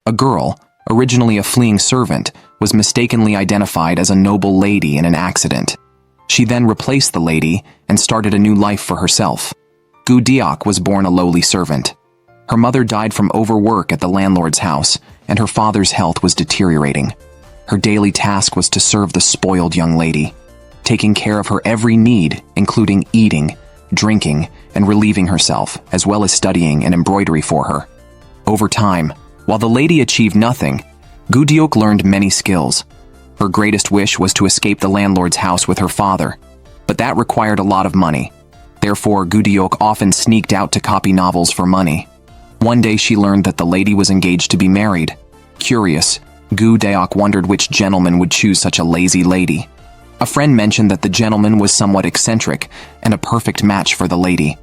A girl, originally a fleeing servant, was mistakenly identified as a noble lady in an accident. She then replaced the lady and started a new life for herself. Gu Deok was born a lowly servant. Her mother died from overwork at the landlord's house, and her father's health was deteriorating. Her daily task was to serve the spoiled young lady, taking care of her every need, including eating, drinking, and relieving herself, as well as studying and embroidery for her. Over time, while the lady achieved nothing, Gu Deok learned many skills. Her greatest wish was to escape the landlord's house with her father, but that required a lot of money. Therefore, Gu Deok often sneaked out to copy novels for money. One day she learned that the lady was engaged to be married. Curious, Gu Deok wondered which gentleman would choose such a lazy lady. A friend mentioned that the gentleman was somewhat eccentric and a perfect match for the lady.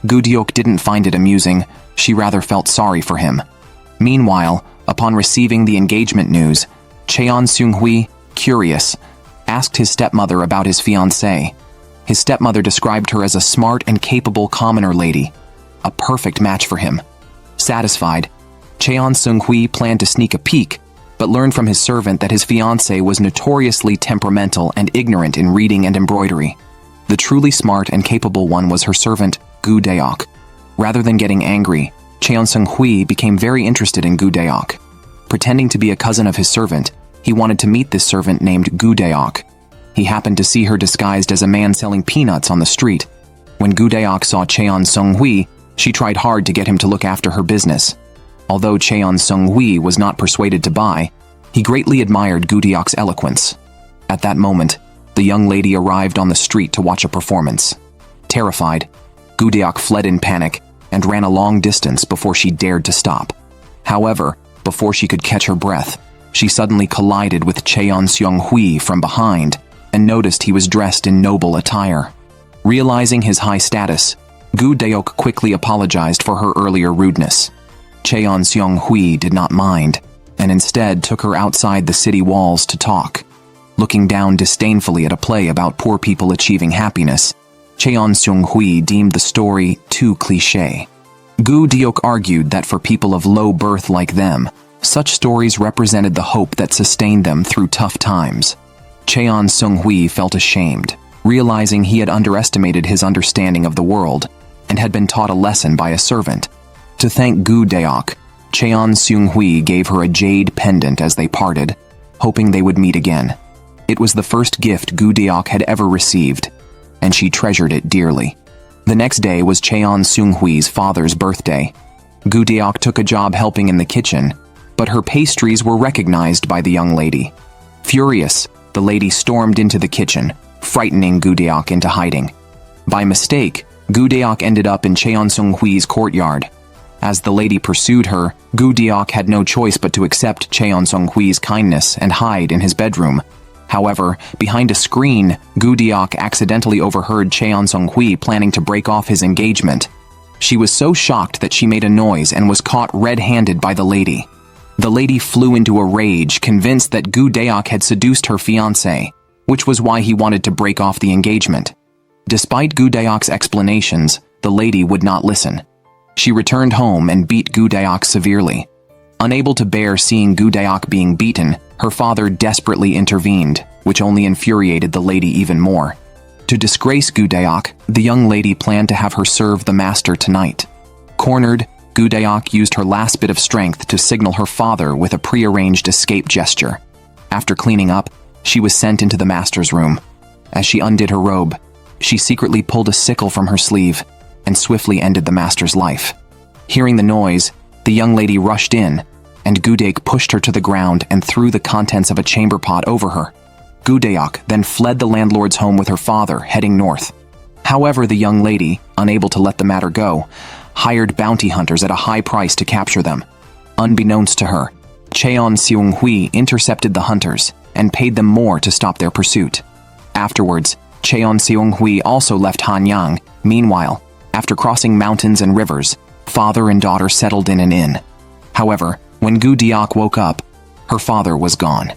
Gu Deok didn't find it amusing, she rather felt sorry for him. Meanwhile, upon receiving the engagement news, Cheon Seung-hwi, curious, asked his stepmother about his fiancée. His stepmother described her as a smart and capable commoner lady, a perfect match for him. Satisfied, Cheon Seung-hwi planned to sneak a peek, but learned from his servant that his fiancée was notoriously temperamental and ignorant in reading and embroidery. The truly smart and capable one was her servant, Gu Deok. Rather than getting angry, Cheon Seung-hwi became very interested in Gu Deok. Pretending to be a cousin of his servant, he wanted to meet this servant named Gu Deok. He happened to see her disguised as a man selling peanuts on the street. When Gu Deok saw Cheon Seung-hwi, she tried hard to get him to look after her business. Although Cheon Seung-hwi was not persuaded to buy, he greatly admired Gu Deok's eloquence. At that moment, the young lady arrived on the street to watch a performance. Terrified, Gu Deok fled in panic and ran a long distance before she dared to stop. However, before she could catch her breath, she suddenly collided with Cheon Seung-hwi from behind and noticed he was dressed in noble attire. Realizing his high status, Gu Deok quickly apologized for her earlier rudeness. Cheon Seung-hwi did not mind, and instead took her outside the city walls to talk. Looking down disdainfully at a play about poor people achieving happiness, Cheon Seung-hwi deemed the story too cliché. Gu Deok argued that for people of low birth like them, such stories represented the hope that sustained them through tough times. Cheon Seung-hwi felt ashamed, realizing he had underestimated his understanding of the world and had been taught a lesson by a servant. To thank Gu Deok, Cheon Seung-hwi gave her a jade pendant as they parted, hoping they would meet again. It was the first gift Gu Deok had ever received, and she treasured it dearly. The next day was Cheon Seung-hwi's father's birthday. Gu Deok took a job helping in the kitchen, but her pastries were recognized by the young lady. Furious, the lady stormed into the kitchen, frightening Gu Deok into hiding. By mistake, Gu Deok ended up in Cheon Seung-hwi's courtyard. As the lady pursued her, Gu Deok had no choice but to accept Cheon Seung-hwi's kindness and hide in his bedroom. However, behind a screen, Gu Deok accidentally overheard Cheon Seung-hwi planning to break off his engagement. She was so shocked that she made a noise and was caught red-handed by the lady. The lady flew into a rage, convinced that Gu Deok had seduced her fiancé, which was why he wanted to break off the engagement. Despite Gu Deok's explanations, the lady would not listen. She returned home and beat Gu Deok severely. Unable to bear seeing Gu Deok being beaten, her father desperately intervened, which only infuriated the lady even more. To disgrace Gu Deok, the young lady planned to have her serve the master tonight. Cornered, Gu Deok used her last bit of strength to signal her father with a prearranged escape gesture. After cleaning up, she was sent into the master's room. As she undid her robe, she secretly pulled a sickle from her sleeve and swiftly ended the master's life. Hearing the noise, the young lady rushed in, and Gu Deok pushed her to the ground and threw the contents of a chamber pot over her. Gu Deok then fled the landlord's home with her father, heading north. However, the young lady, unable to let the matter go, hired bounty hunters at a high price to capture them. Unbeknownst to her, Cheon Seung-hwi intercepted the hunters and paid them more to stop their pursuit. Afterwards, Cheon Seung-hwi also left Hanyang. Meanwhile, after crossing mountains and rivers, father and daughter settled in an inn. However, when Gu Deok woke up, her father was gone.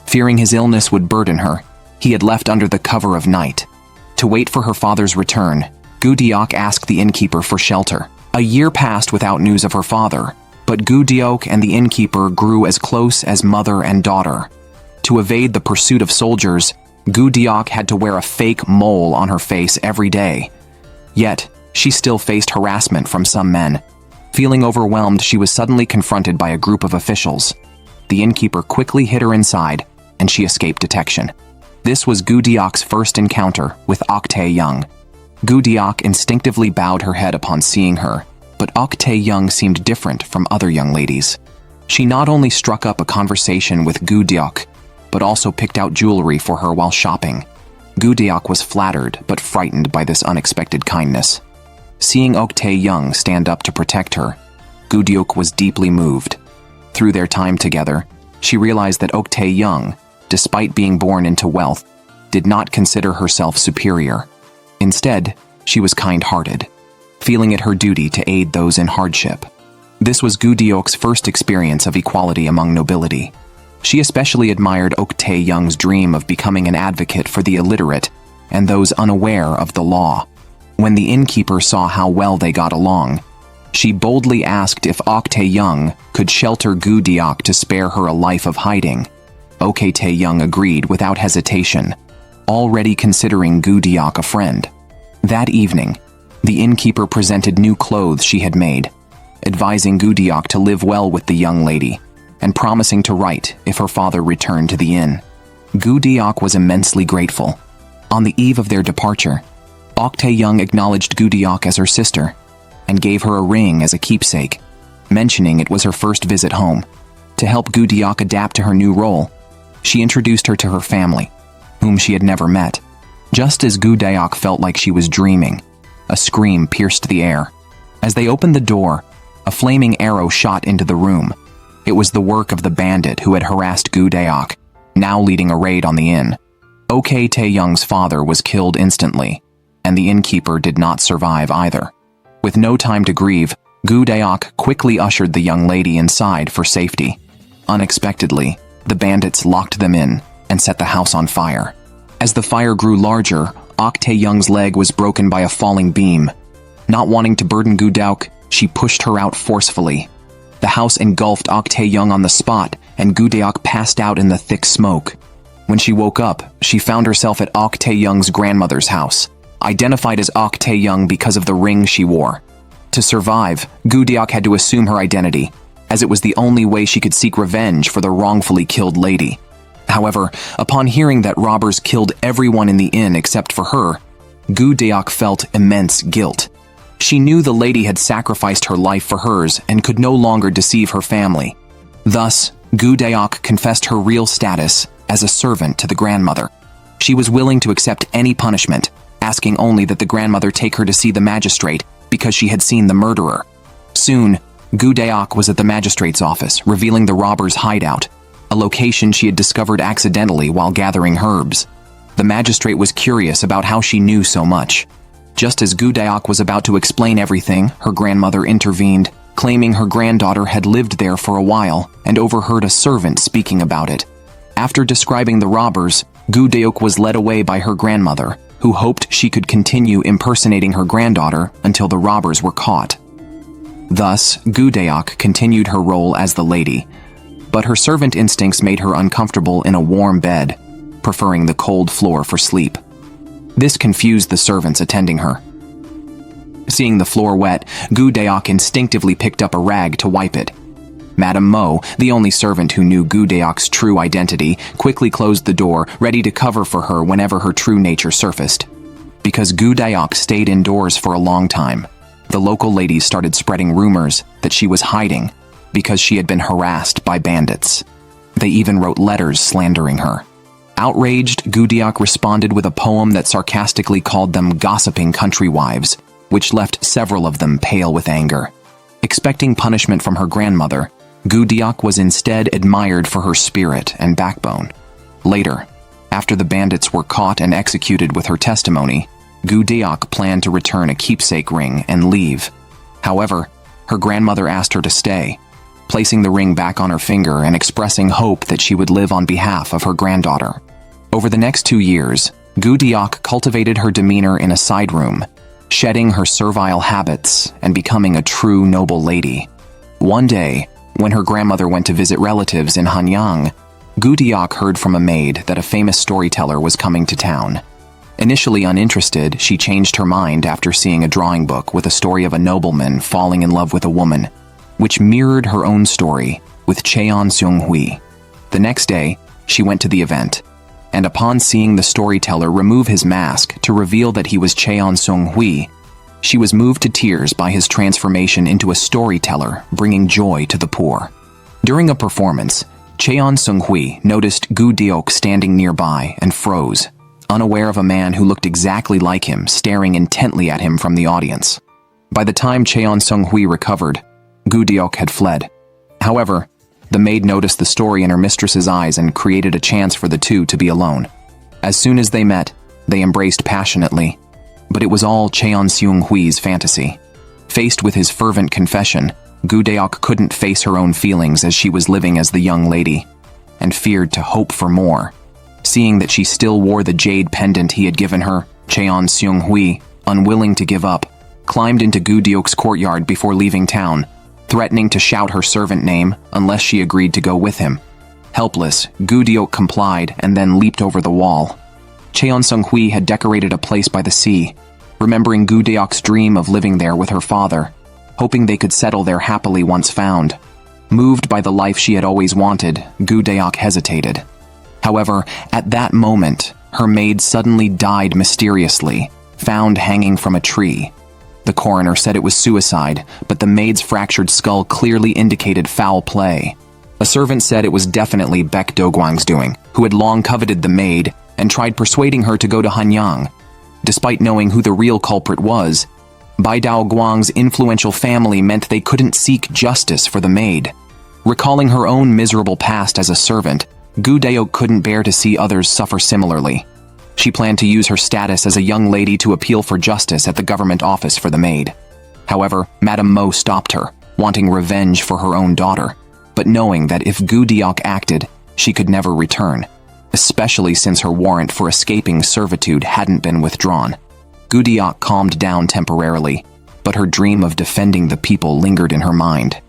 Fearing his illness would burden her, he had left under the cover of night. To wait for her father's return, Gu Deok asked the innkeeper for shelter. A year passed without news of her father. But Gu Deok and the innkeeper grew as close as mother and daughter. To evade the pursuit of soldiers, Gu Deok had to wear a fake mole on her face every day. Yet, she still faced harassment from some men. Feeling overwhelmed, she was suddenly confronted by a group of officials. The innkeeper quickly hid her inside, and she escaped detection. This was Gu Deok's first encounter with Ok Tae-young. Gu Deok instinctively bowed her head upon seeing her, but Ok Tae-young seemed different from other young ladies. She not only struck up a conversation with Gu Deok, but also picked out jewelry for her while shopping. Gu Deok was flattered but frightened by this unexpected kindness. Seeing Ok Tae-young stand up to protect her, Gu Deok was deeply moved. Through their time together, she realized that Ok Tae-young, despite being born into wealth, did not consider herself superior. Instead, she was kind-hearted, feeling it her duty to aid those in hardship. This was Gu Deok's first experience of equality among nobility. She especially admired Ok Tae-young's dream of becoming an advocate for the illiterate and those unaware of the law. When the innkeeper saw how well they got along, she boldly asked if Ok Tae-young could shelter Gu Deok to spare her a life of hiding. Ok Tae-young agreed without hesitation, already considering Gu Deok a friend. That evening, the innkeeper presented new clothes she had made, advising Gu Deok to live well with the young lady, and promising to write if her father returned to the inn. Gu Deok was immensely grateful. On the eve of their departure, Ok Tae-young acknowledged Gu Deok as her sister, and gave her a ring as a keepsake, mentioning it was her first visit home. To help Gu Deok adapt to her new role, she introduced her to her family, whom she had never met. Just as Gu Deok felt like she was dreaming, a scream pierced the air. As they opened the door, a flaming arrow shot into the room. It was the work of the bandit who had harassed Gu Deok, now leading a raid on the inn. Ok Tae-young's father was killed instantly, and the innkeeper did not survive either. With no time to grieve, Gu Deok quickly ushered the young lady inside for safety. Unexpectedly, the bandits locked them in and set the house on fire. As the fire grew larger, Ok Tae-young's leg was broken by a falling beam. Not wanting to burden Gu Deok, she pushed her out forcefully. The house engulfed Ok Tae-young on the spot, and Gu Deok passed out in the thick smoke. When she woke up, she found herself at Ok Tae-young's grandmother's house, identified as Ok Tae-young because of the ring she wore. To survive, Gu Deok had to assume her identity, as it was the only way she could seek revenge for the wrongfully killed lady. However, upon hearing that robbers killed everyone in the inn except for her, Gu Deok felt immense guilt. She knew the lady had sacrificed her life for hers and could no longer deceive her family. Thus, Gu Deok confessed her real status as a servant to the grandmother. She was willing to accept any punishment, asking only that the grandmother take her to see the magistrate because she had seen the murderer. Soon, Gu Deok was at the magistrate's office, revealing the robber's hideout, a location she had discovered accidentally while gathering herbs. The magistrate was curious about how she knew so much. Just as Gu Deok was about to explain everything, her grandmother intervened, claiming her granddaughter had lived there for a while and overheard a servant speaking about it. After describing the robbers, Gu Deok was led away by her grandmother, who hoped she could continue impersonating her granddaughter until the robbers were caught. Thus, Gu Deok continued her role as the lady, but her servant instincts made her uncomfortable in a warm bed, preferring the cold floor for sleep. This confused the servants attending her. Seeing the floor wet, Gu Deok instinctively picked up a rag to wipe it. Madame Mo, the only servant who knew Gu Deok's true identity, quickly closed the door, ready to cover for her whenever her true nature surfaced. Because Gu Deok stayed indoors for a long time, the local ladies started spreading rumors that she was hiding because she had been harassed by bandits. They even wrote letters slandering her. Outraged, Gu Deok responded with a poem that sarcastically called them gossiping country wives, which left several of them pale with anger. Expecting punishment from her grandmother, Gu Deok was instead admired for her spirit and backbone. Later, after the bandits were caught and executed with her testimony, Gu Deok planned to return a keepsake ring and leave. However, her grandmother asked her to stay, placing the ring back on her finger and expressing hope that she would live on behalf of her granddaughter. Over the next 2 years, Gu Deok cultivated her demeanor in a side room, shedding her servile habits and becoming a true noble lady. One day, when her grandmother went to visit relatives in Hanyang, Gu Deok heard from a maid that a famous storyteller was coming to town. Initially uninterested, she changed her mind after seeing a drawing book with a story of a nobleman falling in love with a woman, which mirrored her own story with Cheon Seung-hwi. The next day, she went to the event, and upon seeing the storyteller remove his mask to reveal that he was Cheon Seung-hwi, she was moved to tears by his transformation into a storyteller, bringing joy to the poor. During a performance, Cheon Seung-hwi noticed Gu Deok standing nearby and froze, unaware of a man who looked exactly like him staring intently at him from the audience. By the time Cheon Seung-hwi recovered, Gu Deok had fled. However, the maid noticed the story in her mistress's eyes and created a chance for the two to be alone. As soon as they met, they embraced passionately, but it was all Cheon Seung-hwi's fantasy. Faced with his fervent confession, Gu Deok couldn't face her own feelings as she was living as the young lady, and feared to hope for more. Seeing that she still wore the jade pendant he had given her, Cheon Seung-hwi, unwilling to give up, climbed into Gu Deok's courtyard before leaving town, threatening to shout her servant name unless she agreed to go with him. Helpless, Gu Deok complied and then leaped over the wall. Cheon Seung-hwi had decorated a place by the sea, remembering Gu Deok's dream of living there with her father, hoping they could settle there happily once found. Moved by the life she had always wanted, Gu Deok hesitated. However, at that moment, her maid suddenly died mysteriously, found hanging from a tree. The coroner said it was suicide, but the maid's fractured skull clearly indicated foul play. A servant said it was definitely Baek Do-gwang's doing, who had long coveted the maid and tried persuading her to go to Hanyang. Despite knowing who the real culprit was, Bai Dao-gwang's influential family meant they couldn't seek justice for the maid. Recalling her own miserable past as a servant, Gu Deok couldn't bear to see others suffer similarly. She planned to use her status as a young lady to appeal for justice at the government office for the maid. However, Madame Mo stopped her, wanting revenge for her own daughter, but knowing that if Gu Deok acted, she could never return, especially since her warrant for escaping servitude hadn't been withdrawn. Gu Deok calmed down temporarily, but her dream of defending the people lingered in her mind.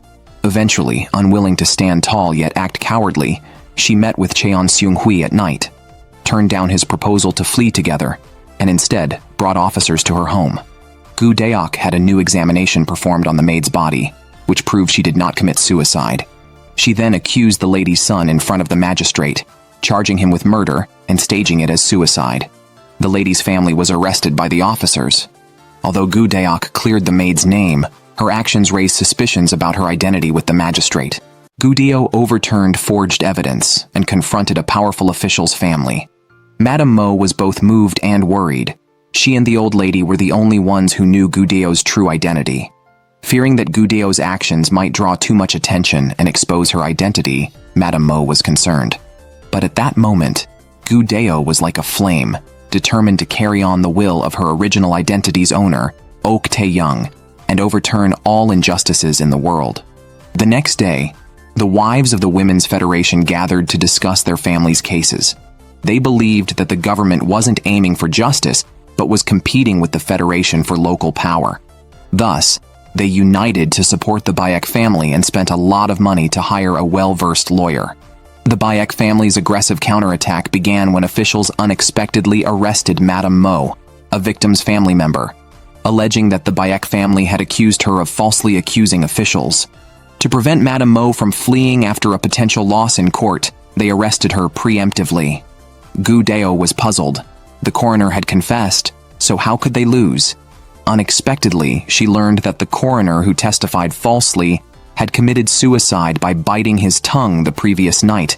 Eventually, unwilling to stand tall yet act cowardly, she met with Cheon Seung-hwi at night, turned down his proposal to flee together, and instead brought officers to her home. Gu Deok had a new examination performed on the maid's body, which proved she did not commit suicide. She then accused the lady's son in front of the magistrate, charging him with murder and staging it as suicide. The lady's family was arrested by the officers. Although Gu Deok cleared the maid's name, her actions raised suspicions about her identity with the magistrate. Gu Deok overturned forged evidence and confronted a powerful official's family. Madame Mo was both moved and worried. She and the old lady were the only ones who knew Gu Deok's true identity. Fearing that Gu Deok's actions might draw too much attention and expose her identity, Madame Mo was concerned. But at that moment, Gu Deok was like a flame, determined to carry on the will of her original identity's owner, Ok Tae-young, and overturn all injustices in the world. The next day, the wives of the Women's Federation gathered to discuss their families' cases. They believed that the government wasn't aiming for justice, but was competing with the Federation for local power. Thus, they united to support the Baek family and spent a lot of money to hire a well-versed lawyer. The Baek family's aggressive counterattack began when officials unexpectedly arrested Madame Mo, a victim's family member, alleging that the Baek family had accused her of falsely accusing officials. To prevent Madame Mo from fleeing after a potential loss in court, they arrested her preemptively. Gu Deok was puzzled. The coroner had confessed, so how could they lose? Unexpectedly, she learned that the coroner who testified falsely had committed suicide by biting his tongue the previous night,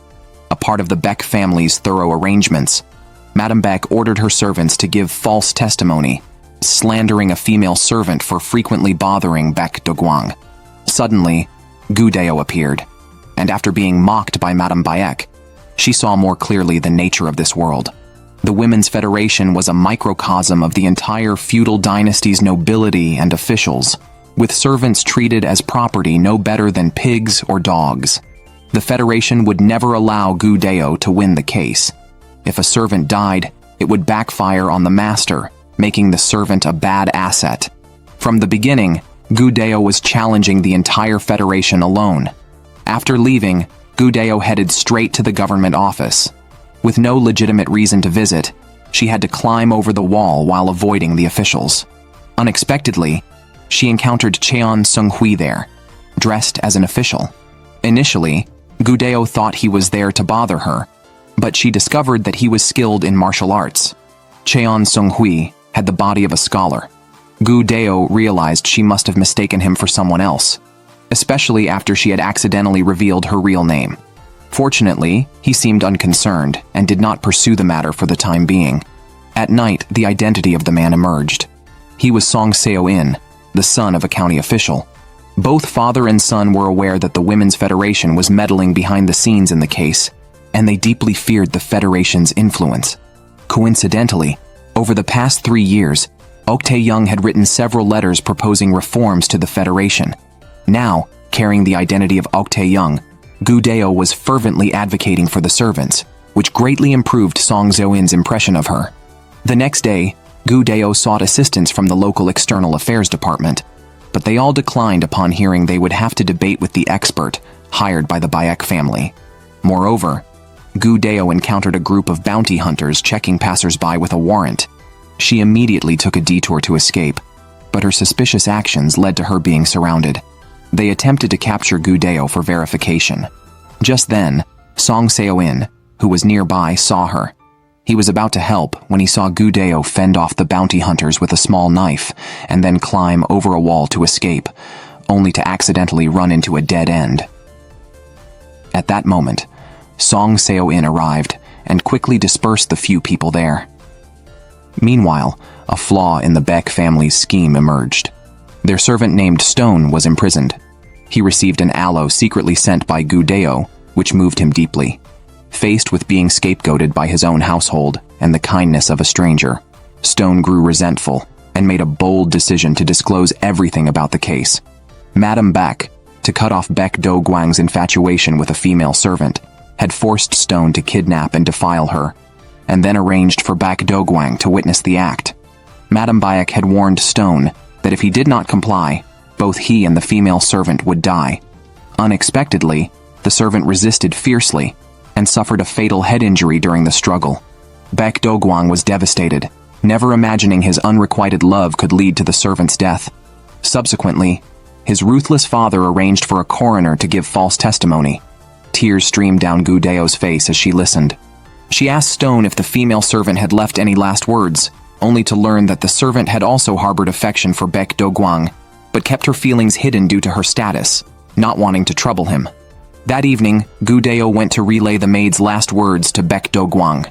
a part of the Baek family's thorough arrangements. Madame Baek ordered her servants to give false testimony, slandering a female servant for frequently bothering Baek Do-gwang. Suddenly, Gu Deok appeared, and after being mocked by Madame Baek, she saw more clearly the nature of this world. The Women's Federation was a microcosm of the entire feudal dynasty's nobility and officials, with servants treated as property no better than pigs or dogs. The Federation would never allow Gu Deok to win the case. If a servant died, it would backfire on the master, making the servant a bad asset. From the beginning, Gu Deo was challenging the entire Federation alone. After leaving, Gu Deo headed straight to the government office. With no legitimate reason to visit, she had to climb over the wall while avoiding the officials. Unexpectedly, she encountered Cheon Seung-hwi there, dressed as an official. Initially, Gu Deo thought he was there to bother her, but she discovered that he was skilled in martial arts. Cheon Seung-hwi had the body of a scholar. Gu Deo realized she must have mistaken him for someone else, especially after she had accidentally revealed her real name. Fortunately, he seemed unconcerned and did not pursue the matter for the time being. At night, the identity of the man emerged. He was Song Seo-in, the son of a county official. Both father and son were aware that the Women's Federation was meddling behind the scenes in the case, and they deeply feared the Federation's influence. Coincidentally, over the past 3 years, Ok Tae-young had written several letters proposing reforms to the Federation. Now, carrying the identity of Ok Tae-young, Gu Deo was fervently advocating for the servants, which greatly improved Song Seo-in's impression of her. The next day, Gu Deo sought assistance from the local external affairs department, but they all declined upon hearing they would have to debate with the expert hired by the Baek family. Moreover, Gu Deo encountered a group of bounty hunters checking passers-by with a warrant. She immediately took a detour to escape, but her suspicious actions led to her being surrounded. They attempted to capture Gu Deo for verification. Just then, Song Seo-in, who was nearby, saw her. He was about to help when he saw Gu Deo fend off the bounty hunters with a small knife and then climb over a wall to escape, only to accidentally run into a dead end. At that moment, Song Seo-in arrived and quickly dispersed the few people there. Meanwhile, a flaw in the Baek family's scheme emerged. Their servant named Stone was imprisoned. He received an aloe secretly sent by Gu Deo, which moved him deeply. Faced with being scapegoated by his own household and the kindness of a stranger, Stone grew resentful and made a bold decision to disclose everything about the case. Madame Baek, to cut off Baek Do-gwang's infatuation with a female servant, had forced Stone to kidnap and defile her, and then arranged for Baek Do-gwang to witness the act. Madame Baek had warned Stone that if he did not comply, both he and the female servant would die. Unexpectedly, the servant resisted fiercely and suffered a fatal head injury during the struggle. Baek Do-gwang was devastated, never imagining his unrequited love could lead to the servant's death. Subsequently, his ruthless father arranged for a coroner to give false testimony. Tears streamed down Gu Deo's face as she listened. She asked Stone if the female servant had left any last words, only to learn that the servant had also harbored affection for Baek Do-gwang, but kept her feelings hidden due to her status, not wanting to trouble him. That evening, Gu Deo went to relay the maid's last words to Baek Do-gwang.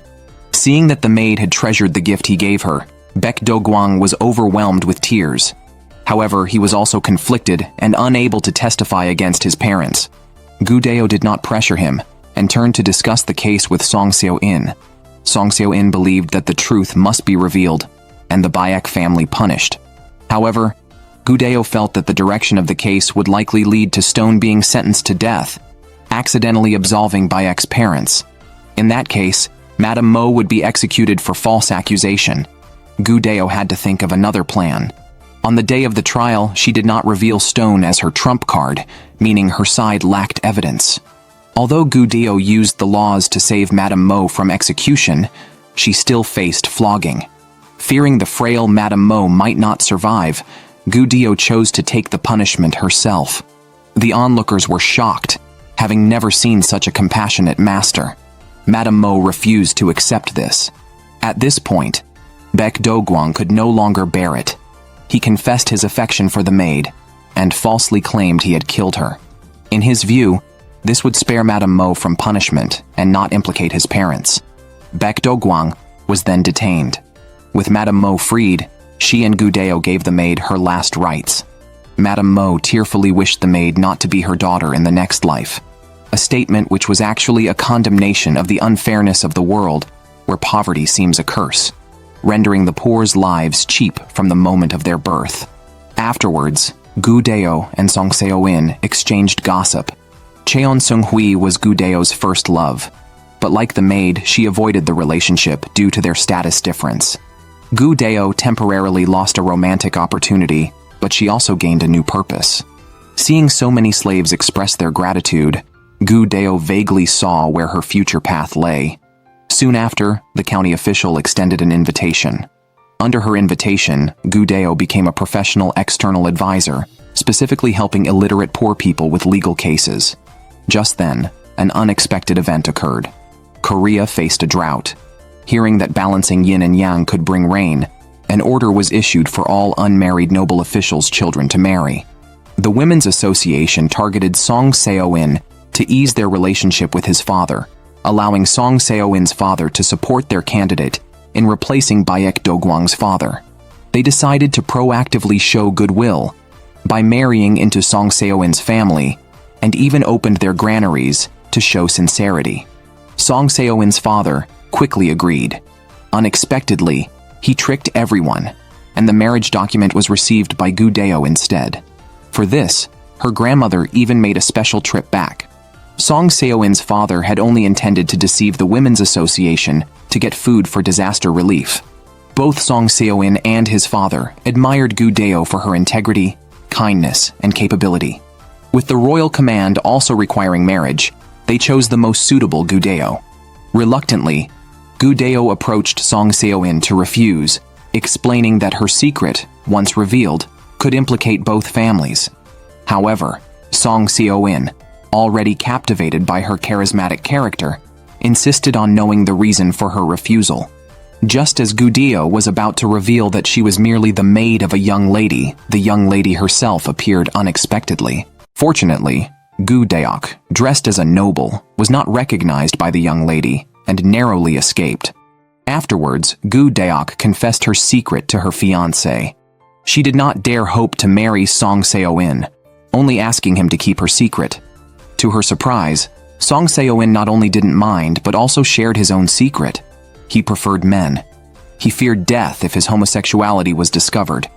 Seeing that the maid had treasured the gift he gave her, Baek Do-gwang was overwhelmed with tears. However, he was also conflicted and unable to testify against his parents. Gu Deo did not pressure him and turned to discuss the case with Song Seo-in. Song Seo-in believed that the truth must be revealed and the Baek family punished. However, Gu Deo felt that the direction of the case would likely lead to Stone being sentenced to death, accidentally absolving Baek's parents. In that case, Madame Mo would be executed for false accusation. Gu Deo had to think of another plan. On the day of the trial, she did not reveal Stone as her trump card, meaning her side lacked evidence. Although Gu Deo used the laws to save Madame Mo from execution, she still faced flogging. Fearing the frail Madame Mo might not survive, Gu Deo chose to take the punishment herself. The onlookers were shocked, having never seen such a compassionate master. Madame Mo refused to accept this. At this point, Baek Do-gwang could no longer bear it. He confessed his affection for the maid, and falsely claimed he had killed her. In his view, this would spare Madame Mo from punishment and not implicate his parents. Baek Do-gwang was then detained. With Madame Mo freed, she and Gu Deo gave the maid her last rites. Madame Mo tearfully wished the maid not to be her daughter in the next life, a statement which was actually a condemnation of the unfairness of the world where poverty seems a curse, rendering the poor's lives cheap from the moment of their birth. Afterwards, Gu Deo and Song Seo-in exchanged gossip. Cheon Seung-hwi was Gu Deo's first love, but like the maid, she avoided the relationship due to their status difference. Gu Deo temporarily lost a romantic opportunity but she also gained a new purpose. Seeing so many slaves express their gratitude, Gu Deo vaguely saw where her future path lay. Soon after, the county official extended an invitation. Under her invitation, Gu Deo became a professional external advisor, specifically helping illiterate poor people with legal cases. Just then, an unexpected event occurred. Korea faced a drought. Hearing that balancing yin and yang could bring rain, an order was issued for all unmarried noble officials' children to marry. The Women's Association targeted Song Seo-in to ease their relationship with his father, allowing Song Seo-in's father to support their candidate in replacing Baek Do-gwang's father. They decided to proactively show goodwill by marrying into Song Seo-in's family, and even opened their granaries to show sincerity. Song Seo-in's father quickly agreed. Unexpectedly, he tricked everyone, and the marriage document was received by Gu Deo instead. For this, her grandmother even made a special trip back. Song Seo-in's father had only intended to deceive the Women's Association to get food for disaster relief. Both Song Seo-in and his father admired Gu Deo for her integrity, kindness, and capability. With the royal command also requiring marriage, they chose the most suitable Gu Deo. Reluctantly, Gu Deo approached Song Seo-in to refuse, explaining that her secret, once revealed, could implicate both families. However, Song Seo-in, already captivated by her charismatic character, insisted on knowing the reason for her refusal. Just as Gu Deo was about to reveal that she was merely the maid of a young lady, the young lady herself appeared unexpectedly. Fortunately, Gu Deok, dressed as a noble, was not recognized by the young lady and narrowly escaped. Afterwards, Gu Deok confessed her secret to her fiancé. She did not dare hope to marry Song Seo-in, only asking him to keep her secret. To her surprise, Song Seo-in not only didn't mind but also shared his own secret. He preferred men. He feared death if his homosexuality was discovered.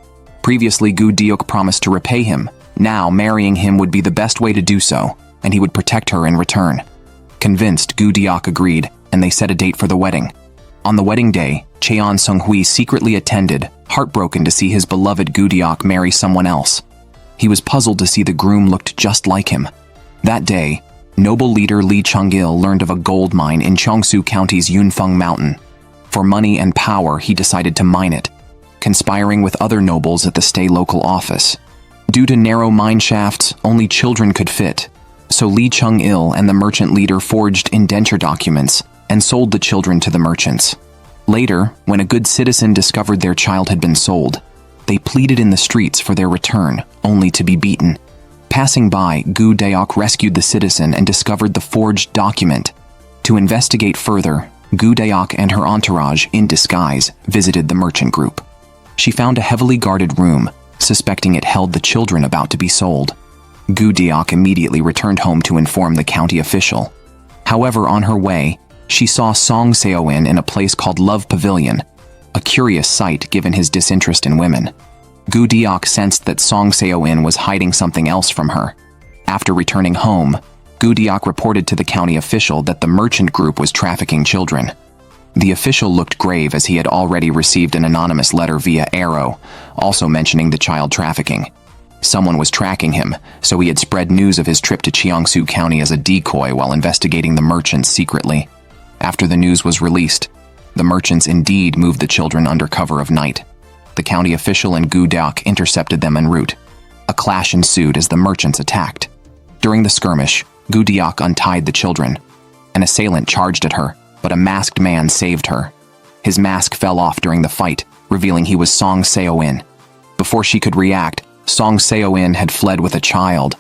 Previously, Gu Deok promised to repay him. Now, marrying him would be the best way to do so, and he would protect her in return. Convinced, Gu Deok agreed, and they set a date for the wedding. On the wedding day, Cheon Seung-hwi secretly attended, heartbroken to see his beloved Gu Deok marry someone else. He was puzzled to see the groom looked just like him. That day, noble leader Lee Chung-il learned of a gold mine in Cheongsu County's Yunfeng Mountain. For money and power, he decided to mine it, conspiring with other nobles at the stay local office. Due to narrow mine shafts, only children could fit, so Lee Chung-il and the merchant leader forged indenture documents and sold the children to the merchants. Later, when a good citizen discovered their child had been sold, they pleaded in the streets for their return, only to be beaten. Passing by, Gu Deok rescued the citizen and discovered the forged document. To investigate further, Gu Deok and her entourage, in disguise, visited the merchant group. She found a heavily guarded room, suspecting it held the children about to be sold. Gu Deok immediately returned home to inform the county official. However, on her way, she saw Song Seo-in in a place called Love Pavilion, a curious sight given his disinterest in women. Gu Deok sensed that Song Seo-in was hiding something else from her. After returning home, Gu Deok reported to the county official that the merchant group was trafficking children. The official looked grave as he had already received an anonymous letter via Arrow, also mentioning the child trafficking. Someone was tracking him, so he had spread news of his trip to Cheongsu County as a decoy while investigating the merchants secretly. After the news was released, the merchants indeed moved the children under cover of night. The county official and Gu Deok intercepted them en route. A clash ensued as the merchants attacked. During the skirmish, Gu Deok untied the children. An assailant charged at her, but a masked man saved her. His mask fell off during the fight, revealing he was Song Seo-in. Before she could react, Song Seo-in had fled with a child.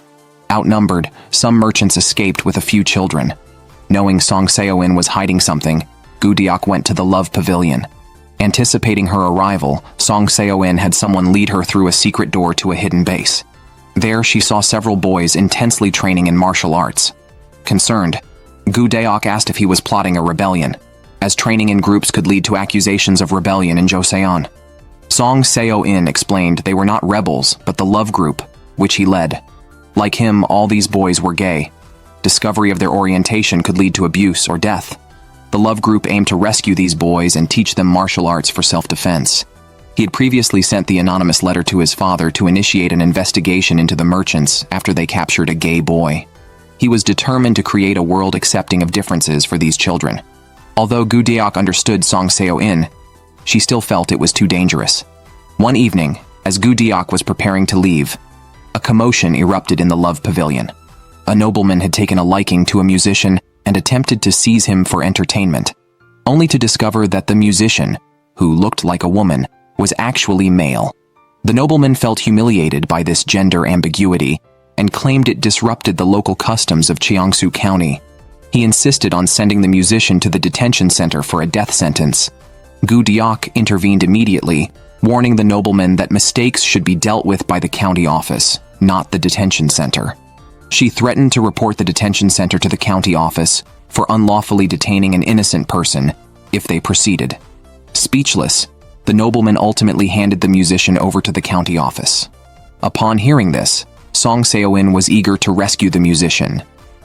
Outnumbered, some merchants escaped with a few children. Knowing Song Seo-in was hiding something, Gu Deok went to the Love Pavilion. Anticipating her arrival, Song Seo-in had someone lead her through a secret door to a hidden base. There, she saw several boys intensely training in martial arts. Concerned, Gu Deok asked if he was plotting a rebellion, as training in groups could lead to accusations of rebellion in Joseon. Song Seo-in explained they were not rebels, but the love group, which he led. Like him, all these boys were gay. Discovery of their orientation could lead to abuse or death. The love group aimed to rescue these boys and teach them martial arts for self-defense. He had previously sent the anonymous letter to his father to initiate an investigation into the merchants after they captured a gay boy. He was determined to create a world accepting of differences for these children. Although Gu Deok understood Song Seo-in, she still felt it was too dangerous. One evening, as Gu Deok was preparing to leave, a commotion erupted in the Love Pavilion. A nobleman had taken a liking to a musician and attempted to seize him for entertainment, only to discover that the musician, who looked like a woman, was actually male. The nobleman felt humiliated by this gender ambiguity and claimed it disrupted the local customs of Cheongsu County. He insisted on sending the musician to the detention center for a death sentence. Gu Deok intervened immediately, warning the nobleman that mistakes should be dealt with by the county office, not the detention center. She threatened to report the detention center to the county office for unlawfully detaining an innocent person if they proceeded. Speechless, the nobleman ultimately handed the musician over to the county office. Upon hearing this, Song Seo-in was eager to rescue the musician,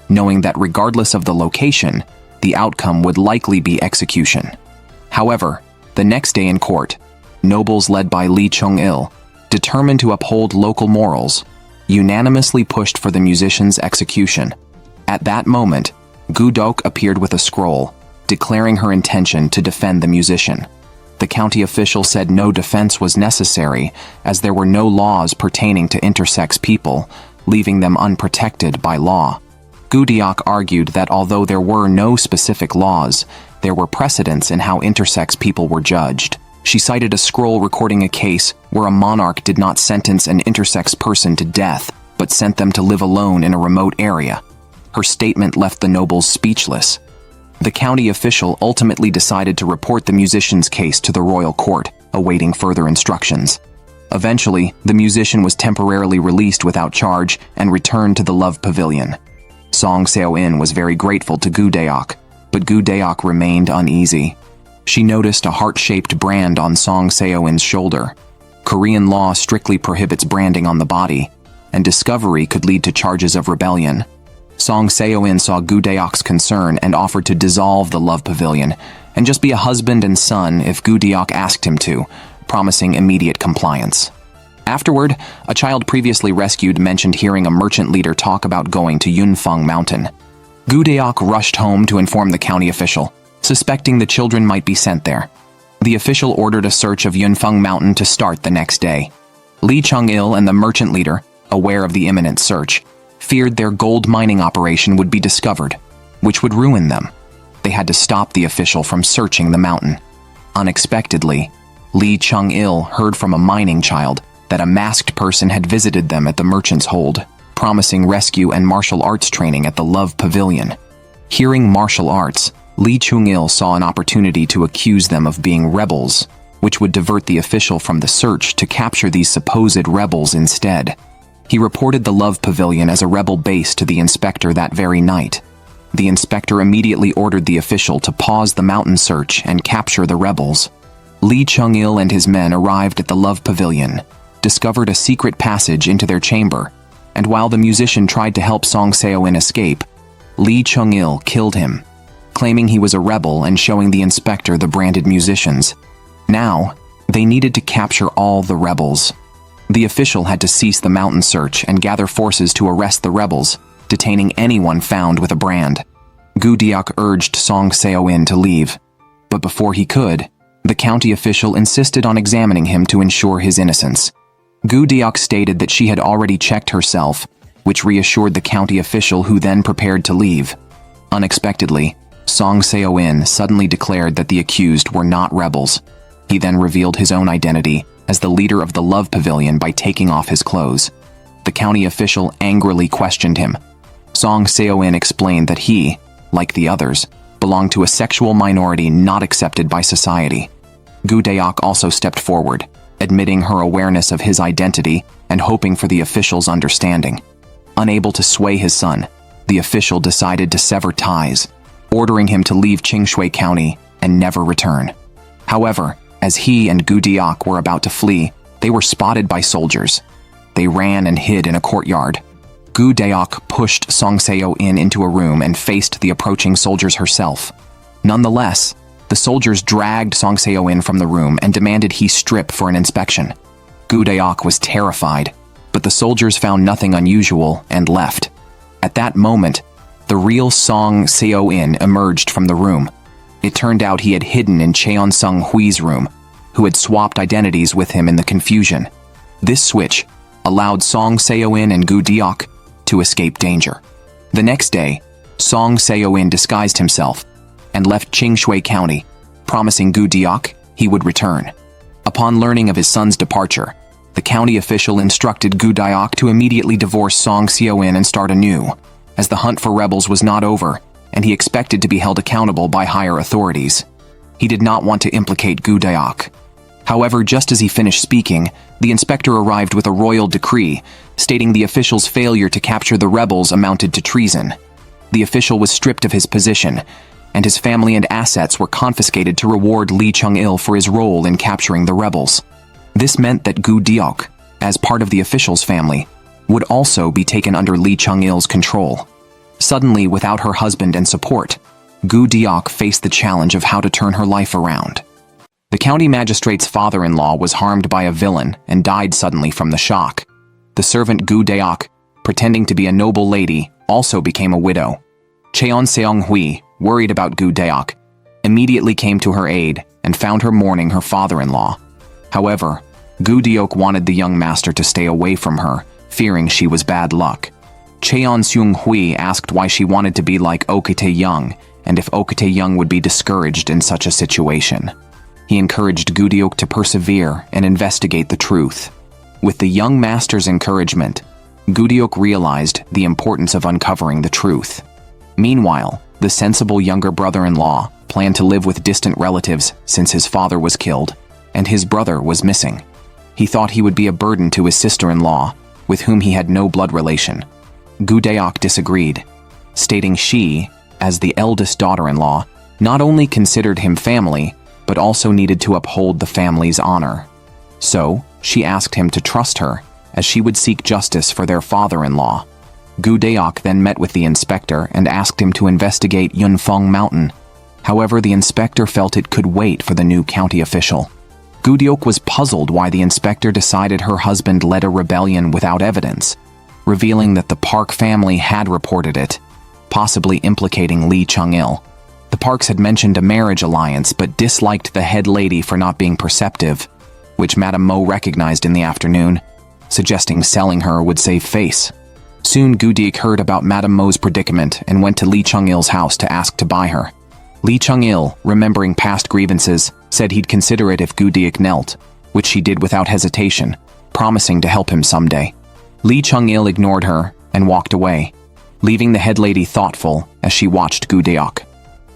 knowing that regardless of the location, the outcome would likely be execution. However, the next day in court, nobles led by Lee Chung-il, determined to uphold local morals, unanimously pushed for the musician's execution. At that moment, Gu Deok appeared with a scroll, declaring her intention to defend the musician. The county official said no defense was necessary as there were no laws pertaining to intersex people, leaving them unprotected by law. Gu Deok argued that although there were no specific laws, there were precedents in how intersex people were judged. She cited a scroll recording a case where a monarch did not sentence an intersex person to death, but sent them to live alone in a remote area. Her statement left the nobles speechless. The county official ultimately decided to report the musician's case to the royal court, awaiting further instructions. Eventually, the musician was temporarily released without charge and returned to the Love Pavilion. Song Seo-in was very grateful to Gu Deok, but Gu Deok remained uneasy. She noticed a heart-shaped brand on Song Seo-in's shoulder. Korean law strictly prohibits branding on the body, and discovery could lead to charges of rebellion. Song Seo-in saw Gu Deok's concern and offered to dissolve the Love Pavilion and just be a husband and son if Gu Deok asked him to, promising immediate compliance. Afterward, a child previously rescued mentioned hearing a merchant leader talk about going to Yunfeng Mountain. Gu Deok rushed home to inform the county official, suspecting the children might be sent there. The official ordered a search of Yunfeng Mountain to start the next day. Lee Chung-il and the merchant leader, aware of the imminent search, feared their gold mining operation would be discovered, which would ruin them. They had to stop the official from searching the mountain. Unexpectedly, Lee Chung-il heard from a mining child that a masked person had visited them at the merchant's hold, promising rescue and martial arts training at the Love Pavilion. Hearing martial arts, Lee Chung-il saw an opportunity to accuse them of being rebels, which would divert the official from the search to capture these supposed rebels instead. He reported the Love Pavilion as a rebel base to the inspector that very night. The inspector immediately ordered the official to pause the mountain search and capture the rebels. Lee Chung-il and his men arrived at the Love Pavilion, discovered a secret passage into their chamber, and while the musician tried to help Song Seo-in escape, Lee Chung-il killed him, claiming he was a rebel and showing the inspector the branded musicians. Now, they needed to capture all the rebels. The official had to cease the mountain search and gather forces to arrest the rebels, detaining anyone found with a brand. Gu Deok urged Song Seo-in to leave, but before he could, the county official insisted on examining him to ensure his innocence. Gu Deok stated that she had already checked herself, which reassured the county official, who then prepared to leave. Unexpectedly, Song Seo-in suddenly declared that the accused were not rebels. He then revealed his own identity as the leader of the Love Pavilion by taking off his clothes. The county official angrily questioned him. Song Seo-in explained that he, like the others, belonged to a sexual minority not accepted by society. Gu Deok also stepped forward, admitting her awareness of his identity and hoping for the official's understanding. Unable to sway his son, the official decided to sever ties, ordering him to leave Qingshui County and never return. However, as he and Gu Deok were about to flee, they were spotted by soldiers. They ran and hid in a courtyard. Gu Deok pushed Song Seo-in into a room and faced the approaching soldiers herself. Nonetheless, The soldiers dragged Song Seo-in from the room and demanded he strip for an inspection. Gu Deok was terrified, but the soldiers found nothing unusual and left. At that moment, the real Song Seo-in emerged from the room. It turned out he had hidden in Cheon Seung-hwi's room, who had swapped identities with him in the confusion. This switch allowed Song Seo-in and Gu Deok to escape danger. The next day, Song Seo-in disguised himself and left Chingshui County, promising Gu Deok he would return. Upon learning of his son's departure, the county official instructed Gu Deok to immediately divorce Song Seo-in and start anew, as the hunt for rebels was not over and he expected to be held accountable by higher authorities. He did not want to implicate Gu Deok. However, just as he finished speaking, the inspector arrived with a royal decree stating the official's failure to capture the rebels amounted to treason. The official was stripped of his position, and his family and assets were confiscated to reward Lee Chung-il for his role in capturing the rebels. This meant that Gu Deok, as part of the official's family, would also be taken under Lee Chung-il's control. Suddenly, without her husband and support, Gu Deok faced the challenge of how to turn her life around. The county magistrate's father-in-law was harmed by a villain and died suddenly from the shock. The servant Gu Deok, pretending to be a noble lady, also became a widow. Cheon Seung-hwi, worried about Gu Deok, immediately came to her aid and found her mourning her father-in-law. However, Gu Deok wanted the young master to stay away from her, fearing she was bad luck. Cheon Seung-hwi asked why she wanted to be like Ok Tae-young and if Ok Tae-young would be discouraged in such a situation. He encouraged Gu Deok to persevere and investigate the truth. With the young master's encouragement, Gu Deok realized the importance of uncovering the truth. Meanwhile, the sensible younger brother-in-law planned to live with distant relatives since his father was killed and his brother was missing. He thought he would be a burden to his sister-in-law, with whom he had no blood relation. Gu Deok disagreed, stating she, as the eldest daughter-in-law, not only considered him family, but also needed to uphold the family's honor. So, she asked him to trust her, as she would seek justice for their father-in-law. Gu Deok then met with the inspector and asked him to investigate Yunfeng Mountain. However, the inspector felt it could wait for the new county official. Gu Deok was puzzled why the inspector decided her husband led a rebellion without evidence, revealing that the Park family had reported it, possibly implicating Lee Chung-il. The Parks had mentioned a marriage alliance but disliked the head lady for not being perceptive, which Madame Mo recognized in the afternoon, suggesting selling her would save face. Soon Gu Deok heard about Madame Mo's predicament and went to Lee Chung-il's house to ask to buy her. Lee Chung-il, remembering past grievances, said he'd consider it if Gu Deok knelt, which she did without hesitation, promising to help him someday. Lee Chung-il ignored her and walked away, leaving the head lady thoughtful as she watched Gu Deok.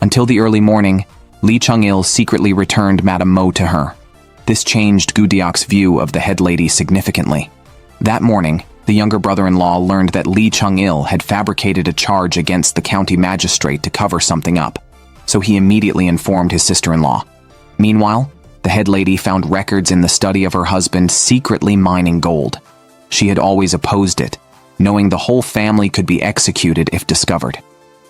Until the early morning, Lee Chung-il secretly returned Madame Mo to her. This changed Gu Deok's view of the head lady significantly. That morning, the younger brother-in-law learned that Lee Chung-il had fabricated a charge against the county magistrate to cover something up, so he immediately informed his sister-in-law. Meanwhile, the head lady found records in the study of her husband secretly mining gold. She had always opposed it, knowing the whole family could be executed if discovered.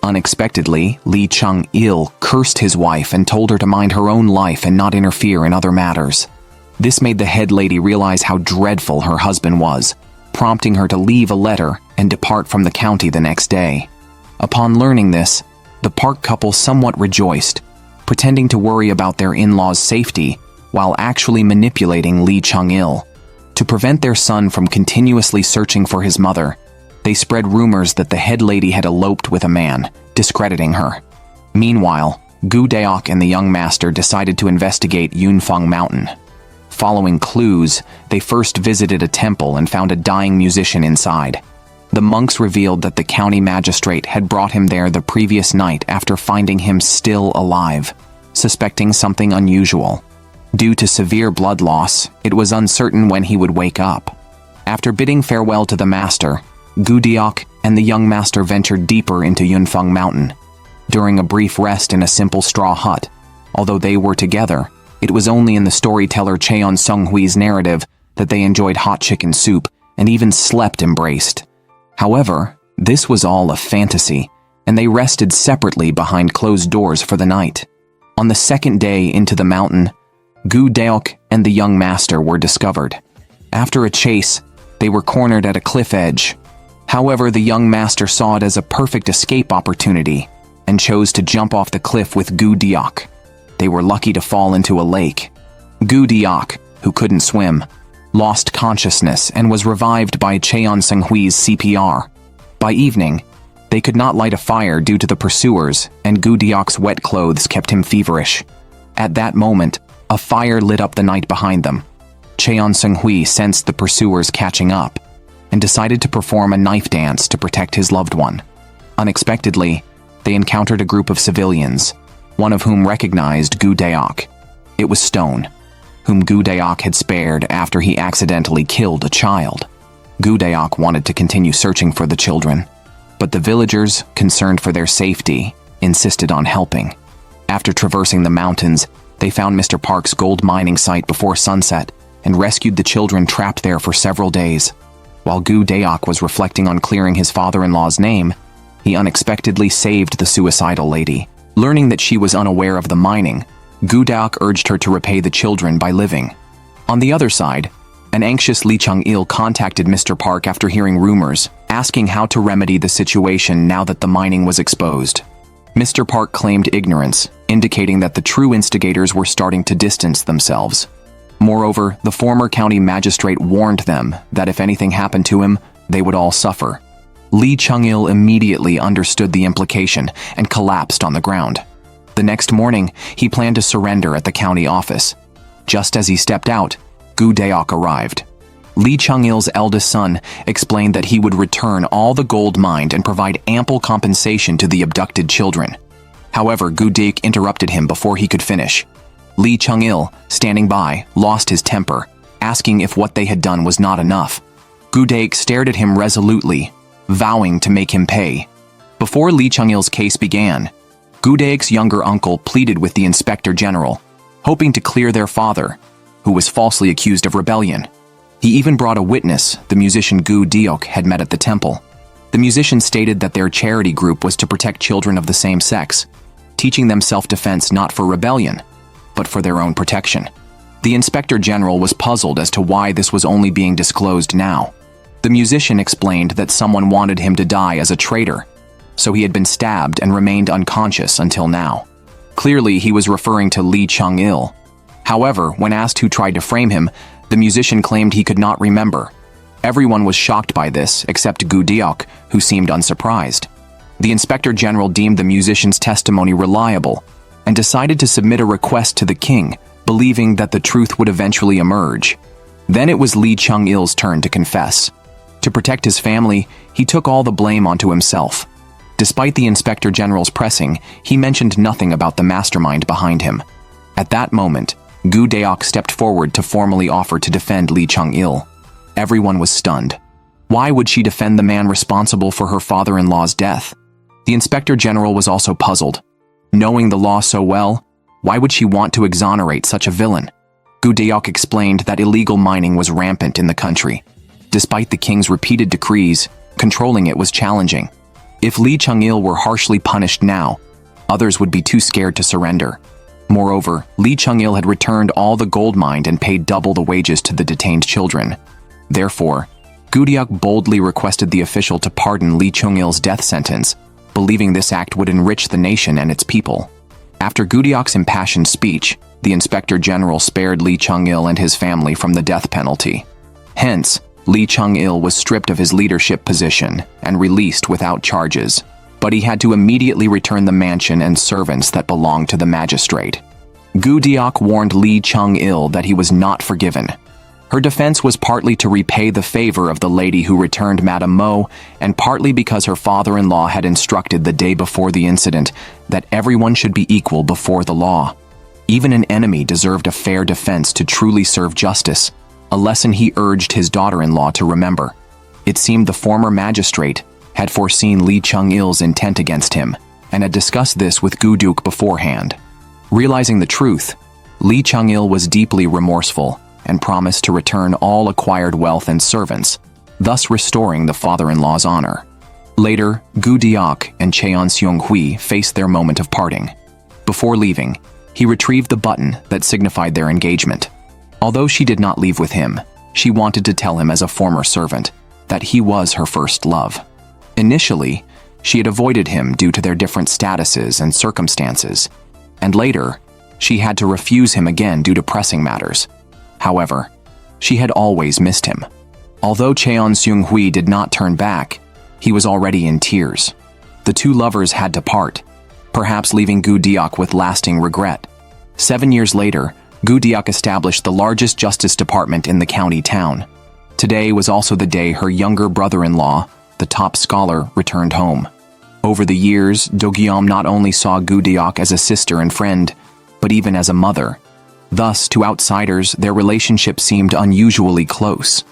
Unexpectedly, Lee Chung-il cursed his wife and told her to mind her own life and not interfere in other matters. This made the head lady realize how dreadful her husband was, prompting her to leave a letter and depart from the county the next day. Upon learning this, the Park couple somewhat rejoiced, pretending to worry about their in-laws' safety while actually manipulating Lee Chung-il. To prevent their son from continuously searching for his mother, they spread rumors that the head lady had eloped with a man, discrediting her. Meanwhile, Gu Deok and the young master decided to investigate Yunfeng Mountain. Following clues, they first visited a temple and found a dying musician inside. The monks revealed that the county magistrate had brought him there the previous night after finding him still alive, suspecting something unusual. Due to severe blood loss, it was uncertain when he would wake up. After bidding farewell to the master, Gu Deok and the young master ventured deeper into Yunfeng Mountain. During a brief rest in a simple straw hut, although they were together, it was only in the storyteller Cheon Seung-hwi's narrative that they enjoyed hot chicken soup and even slept embraced. However, this was all a fantasy, and they rested separately behind closed doors for the night. On the second day into the mountain, Gu Deok and the young master were discovered. After a chase, they were cornered at a cliff edge. However, the young master saw it as a perfect escape opportunity and chose to jump off the cliff with Gu Deok. They were lucky to fall into a lake. Gu Deok, who couldn't swim, lost consciousness and was revived by Cheon Seung-hwi's CPR. By evening, they could not light a fire due to the pursuers, and Gu Deok's wet clothes kept him feverish. At that moment, a fire lit up the night behind them. Cheon Seung-hwi sensed the pursuers catching up and decided to perform a knife dance to protect his loved one. Unexpectedly, they encountered a group of civilians, one of whom recognized Gu Deok. It was Stone, whom Gu Deok had spared after he accidentally killed a child. Gu Deok wanted to continue searching for the children, but the villagers, concerned for their safety, insisted on helping. After traversing the mountains, they found Mr. Park's gold mining site before sunset and rescued the children trapped there for several days. While Gu Deok was reflecting on clearing his father-in-law's name, he unexpectedly saved the suicidal lady. Learning that she was unaware of the mining, Gu Deok urged her to repay the children by living. On the other side, an anxious Lee Chung-il contacted Mr. Park after hearing rumors, asking how to remedy the situation now that the mining was exposed. Mr. Park claimed ignorance, indicating that the true instigators were starting to distance themselves. Moreover, the former county magistrate warned them that if anything happened to him, they would all suffer. Lee Chung-il immediately understood the implication and collapsed on the ground. The next morning, he planned to surrender at the county office. Just as he stepped out, Gu Deok arrived. Lee Chung-il's eldest son explained that he would return all the gold mined and provide ample compensation to the abducted children. However, Gu Deok interrupted him before he could finish. Lee Chung-il, standing by, lost his temper, asking if what they had done was not enough. Gu Deok stared at him resolutely, vowing to make him pay. Before Lee Chung-il's case began, Gu Deok's younger uncle pleaded with the inspector general, hoping to clear their father, who was falsely accused of rebellion. He even brought a witness, the musician Gu Deok had met at the temple. The musician stated that their charity group was to protect children of the same sex, teaching them self-defense not for rebellion, but for their own protection. The inspector general was puzzled as to why this was only being disclosed now. The musician explained that someone wanted him to die as a traitor, so he had been stabbed and remained unconscious until now. Clearly, he was referring to Lee Chung-il. However, when asked who tried to frame him, the musician claimed he could not remember. Everyone was shocked by this, except Gu Deok, who seemed unsurprised. The inspector general deemed the musician's testimony reliable and decided to submit a request to the king, believing that the truth would eventually emerge. Then it was Lee Chung-il's turn to confess. To protect his family, he took all the blame onto himself. Despite the inspector general's pressing, he mentioned nothing about the mastermind behind him. At that moment, Gu Deok stepped forward to formally offer to defend Lee Chung-il. Everyone was stunned. Why would she defend the man responsible for her father-in-law's death? The inspector general was also puzzled. Knowing the law so well, why would she want to exonerate such a villain? Gu Deok explained that illegal mining was rampant in the country. Despite the king's repeated decrees, controlling it was challenging. If Lee Chung-il were harshly punished now, others would be too scared to surrender. Moreover, Lee Chung-il had returned all the gold mined and paid double the wages to the detained children. Therefore, Gu Deok boldly requested the official to pardon Lee Chung-il's death sentence, believing this act would enrich the nation and its people. After Gu Deok's impassioned speech, the inspector general spared Lee Chung-il and his family from the death penalty. Hence, Lee Chung-il was stripped of his leadership position and released without charges, but he had to immediately return the mansion and servants that belonged to the magistrate. Gu Deok warned Lee Chung-il that he was not forgiven. Her defense was partly to repay the favor of the lady who returned Madame Mo, and partly because her father-in-law had instructed the day before the incident that everyone should be equal before the law. Even an enemy deserved a fair defense to truly serve justice, a lesson he urged his daughter-in-law to remember. It seemed the former magistrate had foreseen Lee Chung-il's intent against him, and had discussed this with Gu Deok beforehand. Realizing the truth, Lee Chung-il was deeply remorseful and promised to return all acquired wealth and servants, thus restoring the father-in-law's honor. Later, Gu Deok and Cheon Seung-hwi faced their moment of parting. Before leaving, He retrieved the button that signified their engagement. Although she did not leave with him, she wanted to tell him as a former servant that he was her first love. Initially, she had avoided him due to their different statuses and circumstances, and later, she had to refuse him again due to pressing matters. However, she had always missed him. Although Cheon Seung-hwi did not turn back, he was already in tears. The two lovers had to part, perhaps leaving Gu Deok with lasting regret. 7 years later, Gu Deok established the largest justice department in the county town. Today was also the day her younger brother-in-law, the top scholar, returned home. Over the years, Do Gyum not only saw Gu Deok as a sister and friend, but even as a mother. Thus, to outsiders, their relationship seemed unusually close.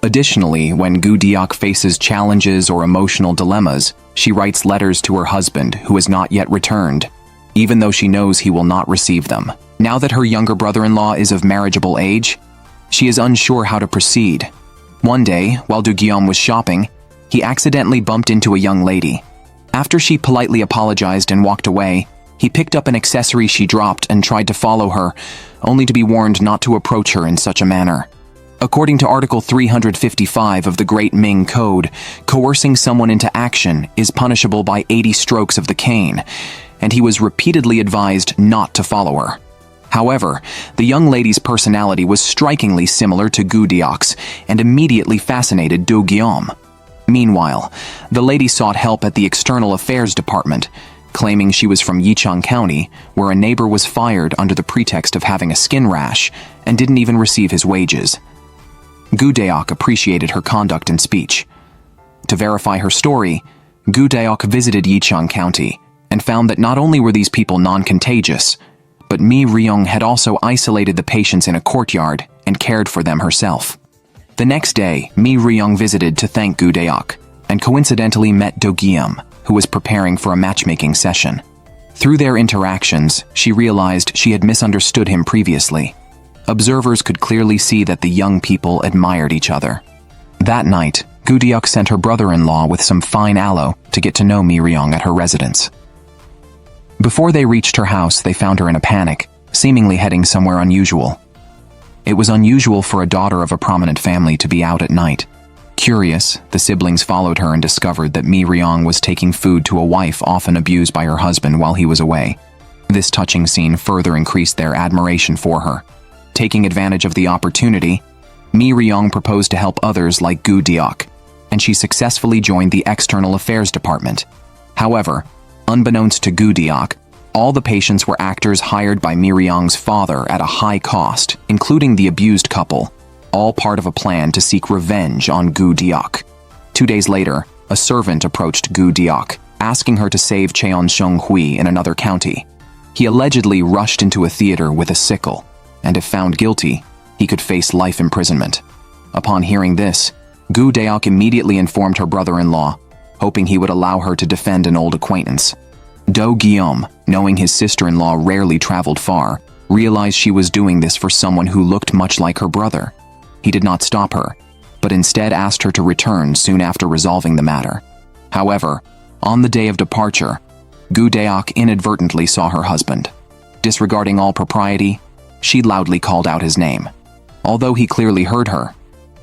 Additionally, when Gu Deok faces challenges or emotional dilemmas, she writes letters to her husband, who has not yet returned, even though she knows he will not receive them. Now that her younger brother-in-law is of marriageable age, she is unsure how to proceed. One day, while Do Gyum was shopping, he accidentally bumped into a young lady. After she politely apologized and walked away, he picked up an accessory she dropped and tried to follow her, only to be warned not to approach her in such a manner. According to Article 355 of the Great Ming Code, coercing someone into action is punishable by 80 strokes of the cane, and he was repeatedly advised not to follow her. However, the young lady's personality was strikingly similar to Gu Deok's and immediately fascinated Do Gyum. Meanwhile, the lady sought help at the External Affairs Department, claiming she was from Yicheon County, where a neighbor was fired under the pretext of having a skin rash and didn't even receive his wages. Gu Deok appreciated her conduct and speech. To verify her story, Gu Deok visited Yicheon County and found that not only were these people non-contagious, but Mi Ryung had also isolated the patients in a courtyard and cared for them herself. The next day, Mi Ryung visited to thank Gu Deok and coincidentally met Do Gyum, who was preparing for a matchmaking session. Through their interactions, she realized she had misunderstood him previously. Observers could clearly see that the young people admired each other. That night, Gu Deok sent her brother-in-law with some fine aloe to get to know Mi Ryung at her residence. Before they reached her house, they found her in a panic, seemingly heading somewhere unusual. It was unusual for a daughter of a prominent family to be out at night. Curious, the siblings followed her and discovered that Mi Ryung was taking food to a wife often abused by her husband while he was away. This touching scene further increased their admiration for her. Taking advantage of the opportunity, Mi Ryung proposed to help others like Gu Deok, and she successfully joined the External Affairs Department. However, unbeknownst to Gu Deok, all the patients were actors hired by Mi Ryung's father at a high cost, including the abused couple, all part of a plan to seek revenge on Gu Deok. 2 days later, a servant approached Gu Deok, asking her to save Cheon Seung-hwi in another county. He allegedly rushed into a theater with a sickle, and if found guilty, he could face life imprisonment. Upon hearing this, Gu Deok immediately informed her brother-in-law, hoping he would allow her to defend an old acquaintance. Do Gyum, knowing his sister-in-law rarely traveled far, realized she was doing this for someone who looked much like her brother. He did not stop her, but instead asked her to return soon after resolving the matter. However, on the day of departure, Gu Deok inadvertently saw her husband. Disregarding all propriety, she loudly called out his name. Although he clearly heard her,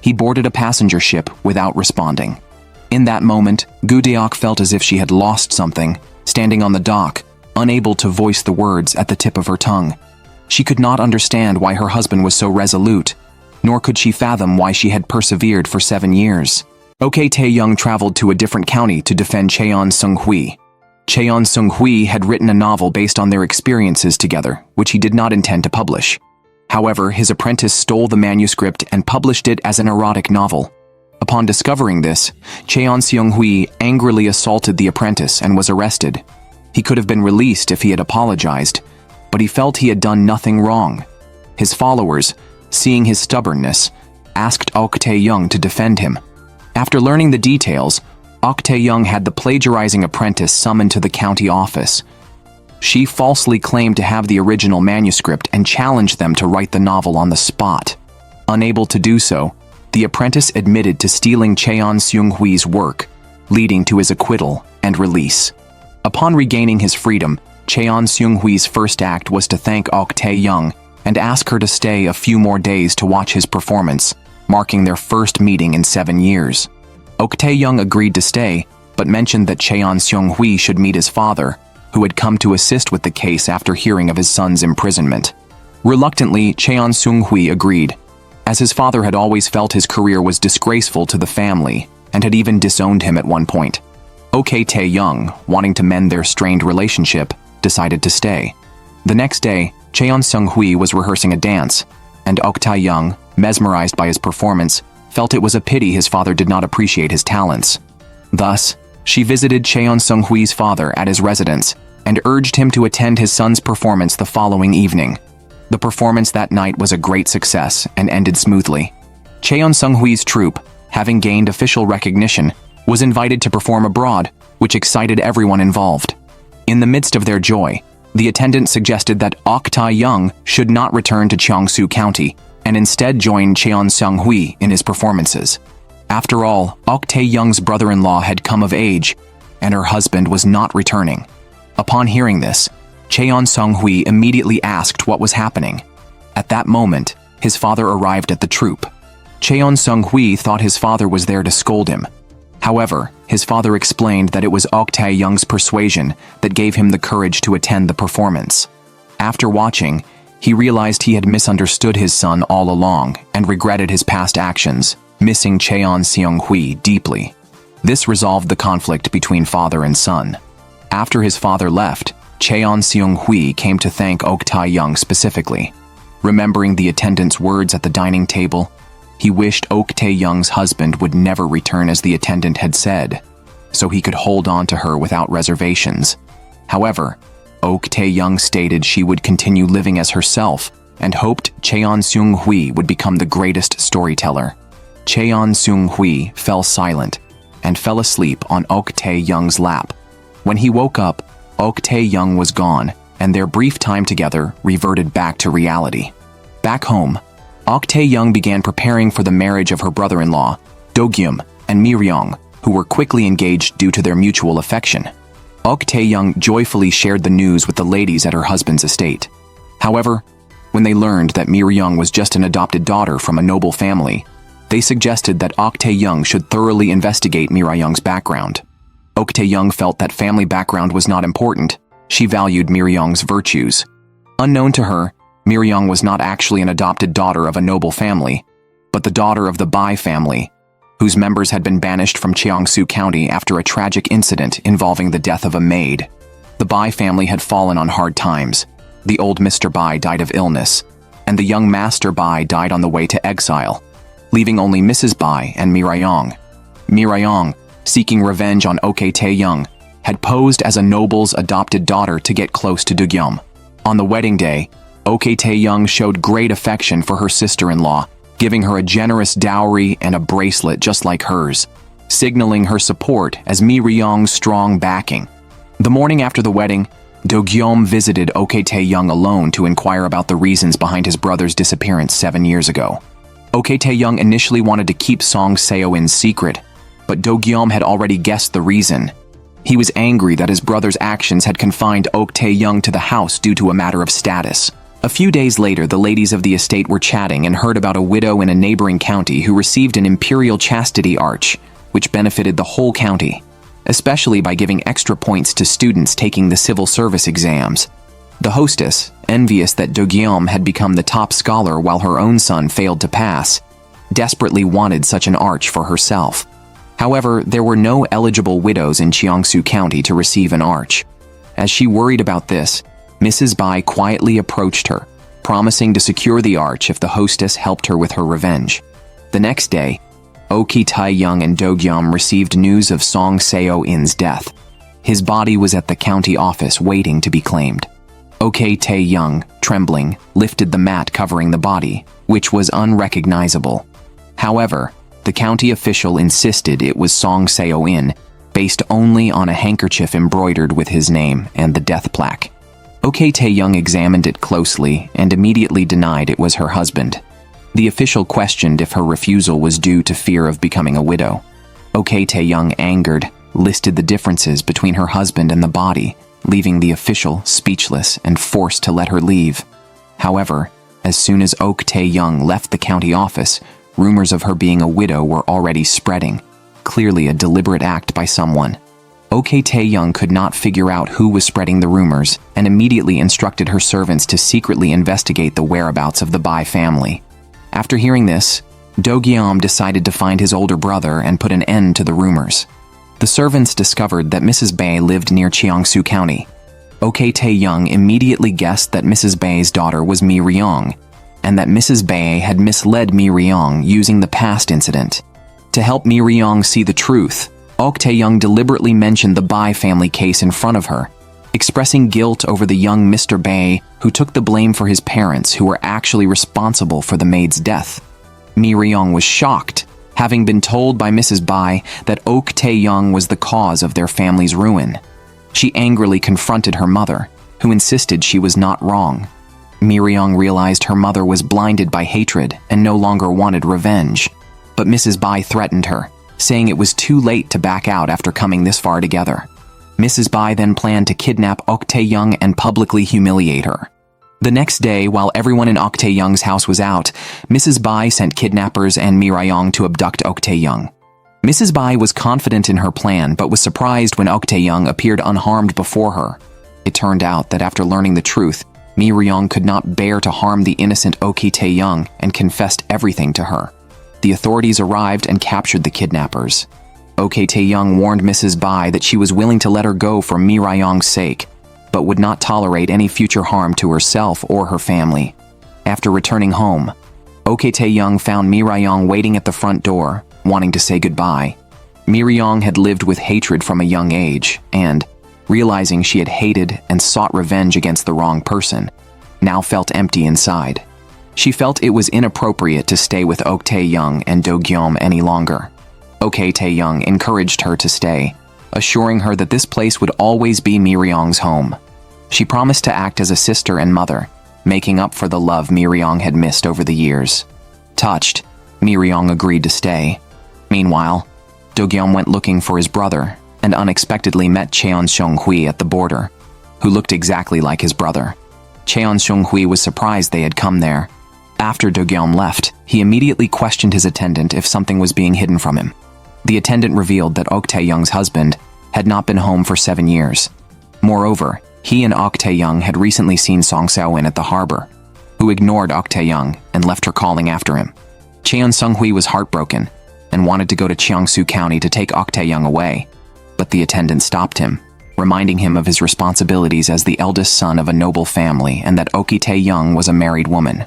he boarded a passenger ship without responding. In that moment, Gu Deok felt as if she had lost something, standing on the dock, unable to voice the words at the tip of her tongue. She could not understand why her husband was so resolute, nor could she fathom why she had persevered for 7 years. Ok Tae-young traveled to a different county to defend Cheon Seung-hwi. Cheon Seung-hwi had written a novel based on their experiences together, which he did not intend to publish. However, his apprentice stole the manuscript and published it as an erotic novel. Upon discovering this, Cheon Seung-hwi angrily assaulted the apprentice and was arrested. He could have been released if he had apologized, but he felt he had done nothing wrong. His followers, seeing his stubbornness, asked Ok Tae-young to defend him. After learning the details, Ok Tae-young had the plagiarizing apprentice summoned to the county office. She falsely claimed to have the original manuscript and challenged them to write the novel on the spot. Unable to do so, the apprentice admitted to stealing Cheon Seung-hwi's work, leading to his acquittal and release. Upon regaining his freedom, Cheon Seung-hwi's first act was to thank Ok Tae-young and ask her to stay a few more days to watch his performance, marking their first meeting in 7 years. Ok Tae-young agreed to stay, but mentioned that Cheon Seung-hwi should meet his father, who had come to assist with the case after hearing of his son's imprisonment. Reluctantly, Cheon Seung-hwi agreed, as his father had always felt his career was disgraceful to the family and had even disowned him at one point. Ok Tae-young, wanting to mend their strained relationship, decided to stay. The next day, Cheon Seung-hwi was rehearsing a dance, and Ok Tae-young, mesmerized by his performance, felt it was a pity his father did not appreciate his talents. Thus, she visited Cheon Seung-hwi's father at his residence and urged him to attend his son's performance the following evening. The performance that night was a great success and ended smoothly. Cheon Seung-hwi's troupe, having gained official recognition, was invited to perform abroad, which excited everyone involved. In the midst of their joy, the attendant suggested that Ok Tae-young should not return to Cheongsu County and instead join Cheon Seung-hwi in his performances. After all, Ok Tae-young's brother-in-law had come of age, and her husband was not returning. Upon hearing this, Cheon Seung-hwi immediately asked what was happening. At that moment, his father arrived at the troupe. Cheon Seung-hwi thought his father was there to scold him. However, his father explained that it was Ok Tae-young's persuasion that gave him the courage to attend the performance. After watching, he realized he had misunderstood his son all along and regretted his past actions, missing Cheon Seung-hwi deeply. This resolved the conflict between father and son. After his father left, Cheon Seung-hwi came to thank Ok Tae-young specifically. Remembering the attendant's words at the dining table, he wished Ok Tae-young's husband would never return as the attendant had said, so he could hold on to her without reservations. However, Ok Tae-young stated she would continue living as herself and hoped Cheon Seung-hwi would become the greatest storyteller. Cheon Seung-hwi fell silent and fell asleep on Ok Tae-young's lap. When he woke up, Ok Tae-young was gone, and their brief time together reverted back to reality. Back home, Ok Tae-young began preparing for the marriage of her brother-in-law, Do-gyum, and Mi-ryong, who were quickly engaged due to their mutual affection. Ok Tae-young joyfully shared the news with the ladies at her husband's estate. However, when they learned that Mi-ryong was just an adopted daughter from a noble family, they suggested that Ok Tae-young should thoroughly investigate Mi-ryong's background. Ok Tae-young felt that family background was not important. She valued Mi-ryong's virtues. Unknown to her, Mi-ryong was not actually an adopted daughter of a noble family, but the daughter of the Bai family, whose members had been banished from Cheongsu County after a tragic incident involving the death of a maid. The Bai family had fallen on hard times. The old Mr. Bai died of illness, and the young Master Bai died on the way to exile, leaving only Mrs. Bai and Mi-ryong. Mi-ryong, seeking revenge on Ok Tae-young, had posed as a noble's adopted daughter to get close to Do-gyum. On the wedding day, Ok Tae-young showed great affection for her sister-in-law, giving her a generous dowry and a bracelet just like hers, signaling her support as Mi-ryong's strong backing. The morning after the wedding, Do-gyum visited Ok Tae-young alone to inquire about the reasons behind his brother's disappearance 7 years ago. Ok Tae-young initially wanted to keep Song Seo-in's secret, but Do-gyum had already guessed the reason. He was angry that his brother's actions had confined Ok Tae-young to the house due to a matter of status. A few days later, the ladies of the estate were chatting and heard about a widow in a neighboring county who received an imperial chastity arch, which benefited the whole county, especially by giving extra points to students taking the civil service exams. The hostess, envious that Do-gyum had become the top scholar while her own son failed to pass, desperately wanted such an arch for herself. However, there were no eligible widows in Cheongsu County to receive an arch. As she worried about this, Mrs. Bai quietly approached her, promising to secure the arch if the hostess helped her with her revenge. The next day, Ok Tae-young and Do-gyum received news of Song Seo-in's death. His body was at the county office waiting to be claimed. Ok Tae-young, trembling, lifted the mat covering the body, which was unrecognizable. However, the county official insisted it was Song Seo-in, based only on a handkerchief embroidered with his name and the death plaque. Ok Tae-young examined it closely and immediately denied it was her husband. The official questioned if her refusal was due to fear of becoming a widow. Ok Tae-young, angered, listed the differences between her husband and the body, leaving the official speechless and forced to let her leave. However, as soon as Ok Tae-young left the county office, rumors of her being a widow were already spreading, clearly a deliberate act by someone. Ok Tae-young could not figure out who was spreading the rumors and immediately instructed her servants to secretly investigate the whereabouts of the Bai family. After hearing this, Do-gyeom decided to find his older brother and put an end to the rumors. The servants discovered that Mrs. Bai lived near Cheongsu County. Ok Tae-young immediately guessed that Mrs. Bai's daughter was Mi Ryong, and that Mrs. Bai had misled Mi Ryong using the past incident. To help Mi Ryong see the truth, Ok Tae-young deliberately mentioned the Bai family case in front of her, expressing guilt over the young Mr. Bai who took the blame for his parents who were actually responsible for the maid's death. Mi Ryong was shocked, having been told by Mrs. Bai that Ok Tae-young was the cause of their family's ruin. She angrily confronted her mother, who insisted she was not wrong. Mi Ryong realized her mother was blinded by hatred and no longer wanted revenge. But Mrs. Bai threatened her, saying it was too late to back out after coming this far together. Mrs. Bai then planned to kidnap Ok Tae-young and publicly humiliate her. The next day, while everyone in Ok Tae-young's house was out, Mrs. Bai sent kidnappers and Mi Ryong to abduct Ok Tae-young. Mrs. Bai was confident in her plan but was surprised when Ok Tae-young appeared unharmed before her. It turned out that after learning the truth, Mi Ryong could not bear to harm the innocent Ok Tae-young and confessed everything to her. The authorities arrived and captured the kidnappers. Ok Tae-young warned Mrs. Bai that she was willing to let her go for Mi Ryong's sake, but would not tolerate any future harm to herself or her family. After returning home, Ok Tae-young found Mi Ryong waiting at the front door, wanting to say goodbye. Mi Ryong had lived with hatred from a young age, and, realizing she had hated and sought revenge against the wrong person, now felt empty inside. She felt it was inappropriate to stay with Ok Tae-young and Do-gyeom any longer. Ok Tae-young encouraged her to stay, assuring her that this place would always be Mi Ryong's home. She promised to act as a sister and mother, making up for the love Mi Ryong had missed over the years. Touched, Mi Ryong agreed to stay. Meanwhile, Do-gyeom went looking for his brother and unexpectedly met Cheon Seung-hwi at the border, who looked exactly like his brother. Cheon Seung-hwi was surprised they had come there. After Do-gyeom left, he immediately questioned his attendant if something was being hidden from him. The attendant revealed that Ok Tae-young's husband had not been home for 7 years. Moreover, he and Ok Tae-young had recently seen Song Seo-in at the harbor, who ignored Ok Tae-young and left her calling after him. Cheon Seung-hwi was heartbroken and wanted to go to Cheongsu County to take Ok Tae-young away, but the attendant stopped him, reminding him of his responsibilities as the eldest son of a noble family and that Ok Tae-young was a married woman.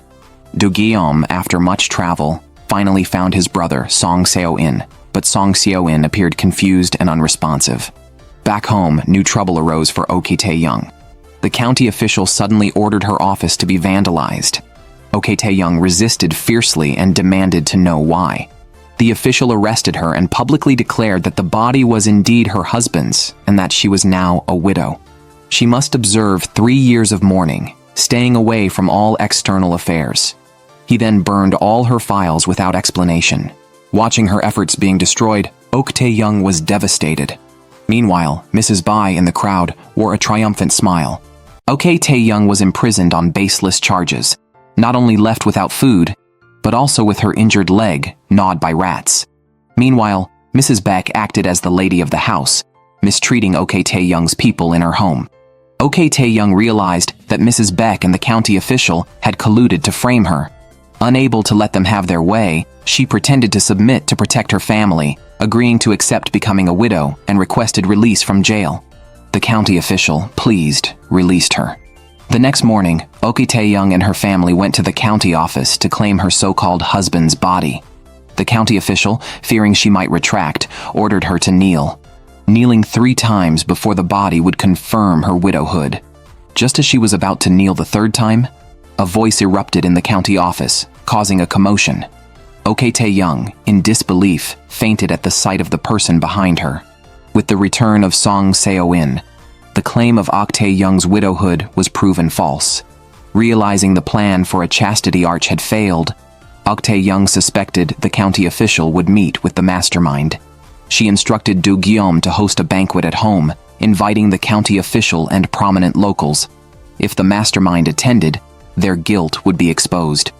Do-gyeom, after much travel, finally found his brother Song Seo-in, but Song Seo-in appeared confused and unresponsive. Back home, new trouble arose for Ok Tae-young. The county official suddenly ordered her office to be vandalized. Ok Tae-young resisted fiercely and demanded to know why. The official arrested her and publicly declared that the body was indeed her husband's and that she was now a widow. She must observe 3 years of mourning, staying away from all external affairs. He then burned all her files without explanation. Watching her efforts being destroyed, Ok Tae-young was devastated. Meanwhile, Mrs. Bai in the crowd wore a triumphant smile. Ok Tae-young was imprisoned on baseless charges, not only left without food, but also with her injured leg gnawed by rats. Meanwhile, Mrs. Beck acted as the lady of the house, mistreating Ok Tae-young's people in her home. Ok Tae-young realized that Mrs. Beck and the county official had colluded to frame her. Unable to let them have their way, she pretended to submit to protect her family, agreeing to accept becoming a widow and requested release from jail. The county official, pleased, released her. The next morning, Ok Tae-young and her family went to the county office to claim her so-called husband's body. The county official, fearing she might retract, ordered her to kneel, kneeling 3 times before the body would confirm her widowhood. Just as she was about to kneel the 3rd time, a voice erupted in the county office, causing a commotion. Ok Tae-young, in disbelief, fainted at the sight of the person behind her. With the return of Song Seo-in, the claim of Ok Tae-young's widowhood was proven false. Realizing the plan for a chastity arch had failed, Ok Tae-young suspected the county official would meet with the mastermind. She instructed Do-gyeom to host a banquet at home, inviting the county official and prominent locals. If the mastermind attended, their guilt would be exposed.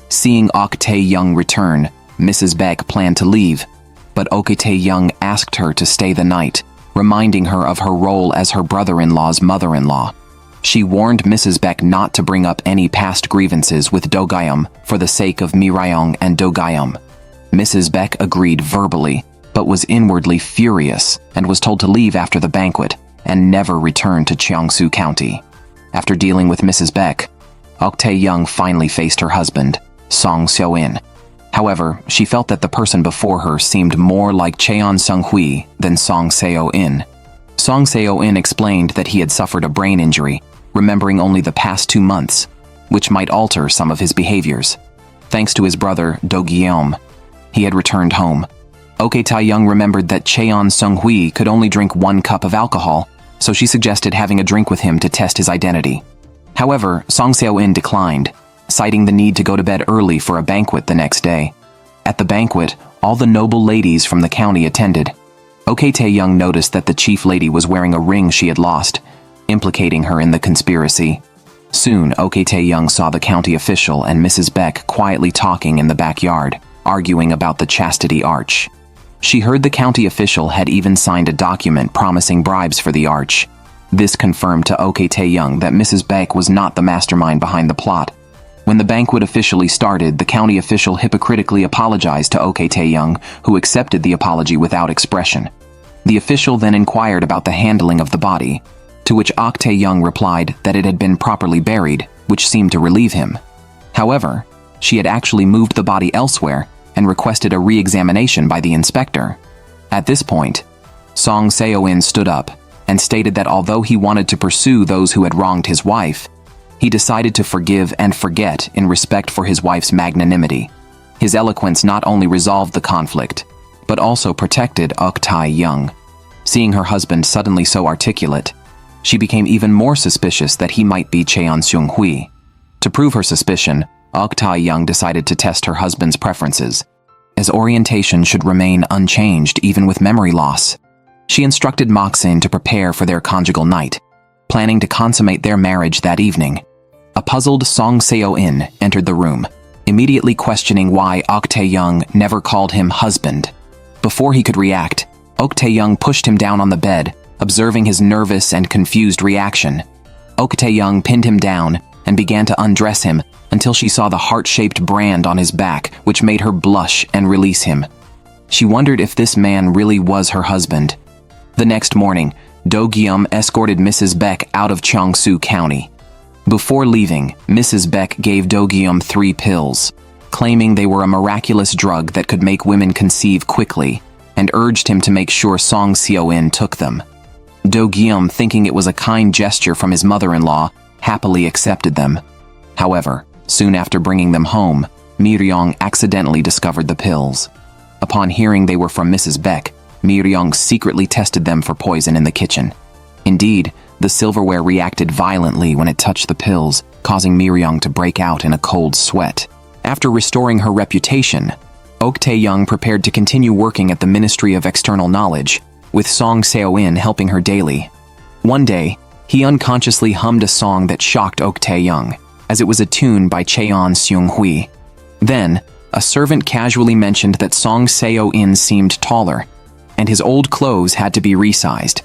Seeing Ok Tae-young return, Mrs. Beck planned to leave, but Ok Tae-young asked her to stay the night, reminding her of her role as her brother-in-law's mother-in-law. She warned Mrs. Beck not to bring up any past grievances with Do Gyeom for the sake of Mi Ryong and Do Gyeom. Mrs. Beck agreed verbally, but was inwardly furious and was told to leave after the banquet and never return to Cheongsu County. After dealing with Mrs. Beck, Ok Tae-young finally faced her husband, Cheon Seung-hwi. However, she felt that the person before her seemed more like Cheon Seung-hwi than Cheon Seung-hwi. Cheon Seung-hwi explained that he had suffered a brain injury, remembering only the past 2 months, which might alter some of his behaviors. Thanks to his brother, Do Gyeom, he had returned home. Ok Tae-young remembered that Cheon Seung-hwi could only drink 1 cup of alcohol, so she suggested having a drink with him to test his identity. However, Cheon Seung-hwi declined, citing the need to go to bed early for a banquet the next day. At the banquet, all the noble ladies from the county attended. Ok Tae-young noticed that the chief lady was wearing a ring she had lost, implicating her in the conspiracy. Soon, Ok Tae-young saw the county official and Mrs. Beck quietly talking in the backyard, arguing about the chastity arch. She heard the county official had even signed a document promising bribes for the arch. This confirmed to Ok Tae-young that Mrs. Beck was not the mastermind behind the plot. When the banquet officially started, the county official hypocritically apologized to Ok Tae-young, who accepted the apology without expression. The official then inquired about the handling of the body, to which Ok Tae-young replied that it had been properly buried, which seemed to relieve him. However, she had actually moved the body elsewhere and requested a re-examination by the inspector. At this point, Cheon Seung-hwi stood up and stated that although he wanted to pursue those who had wronged his wife, he decided to forgive and forget in respect for his wife's magnanimity. His eloquence not only resolved the conflict, but also protected Ok Tae-young. Seeing her husband suddenly so articulate, she became even more suspicious that he might be Cheon Seung-hwi. To prove her suspicion, Ok Tae-young decided to test her husband's preferences, as orientation should remain unchanged even with memory loss. She instructed Mok-sin to prepare for their conjugal night, planning to consummate their marriage that evening. A puzzled Cheon Seung-hwi entered the room, immediately questioning why Ok Tae-young never called him husband. Before he could react, Ok Tae-young pushed him down on the bed, observing his nervous and confused reaction. Ok Tae-young pinned him down and began to undress him until she saw the heart-shaped brand on his back, which made her blush and release him. She wondered if this man really was her husband. The next morning, Do Gyeom escorted Mrs. Beck out of Cheongsu County. Before leaving, Mrs. Beck gave Do Gyeom 3 pills, claiming they were a miraculous drug that could make women conceive quickly, and urged him to make sure Cheon Seung-hwi took them. Do Gyeom, thinking it was a kind gesture from his mother-in-law, happily accepted them. However, soon after bringing them home, Mi Ryong accidentally discovered the pills. Upon hearing they were from Mrs. Beck, Mi Ryong secretly tested them for poison in the kitchen. Indeed, the silverware reacted violently when it touched the pills, causing Mi Ryong to break out in a cold sweat. After restoring her reputation, Ok Tae-young prepared to continue working at the Ministry of External Knowledge, with Cheon Seung-hwi helping her daily. One day, he unconsciously hummed a song that shocked Ok Tae-young, as it was a tune by Cheon Seung-hwi. Then, a servant casually mentioned that Cheon Seung-hwi seemed taller, and his old clothes had to be resized.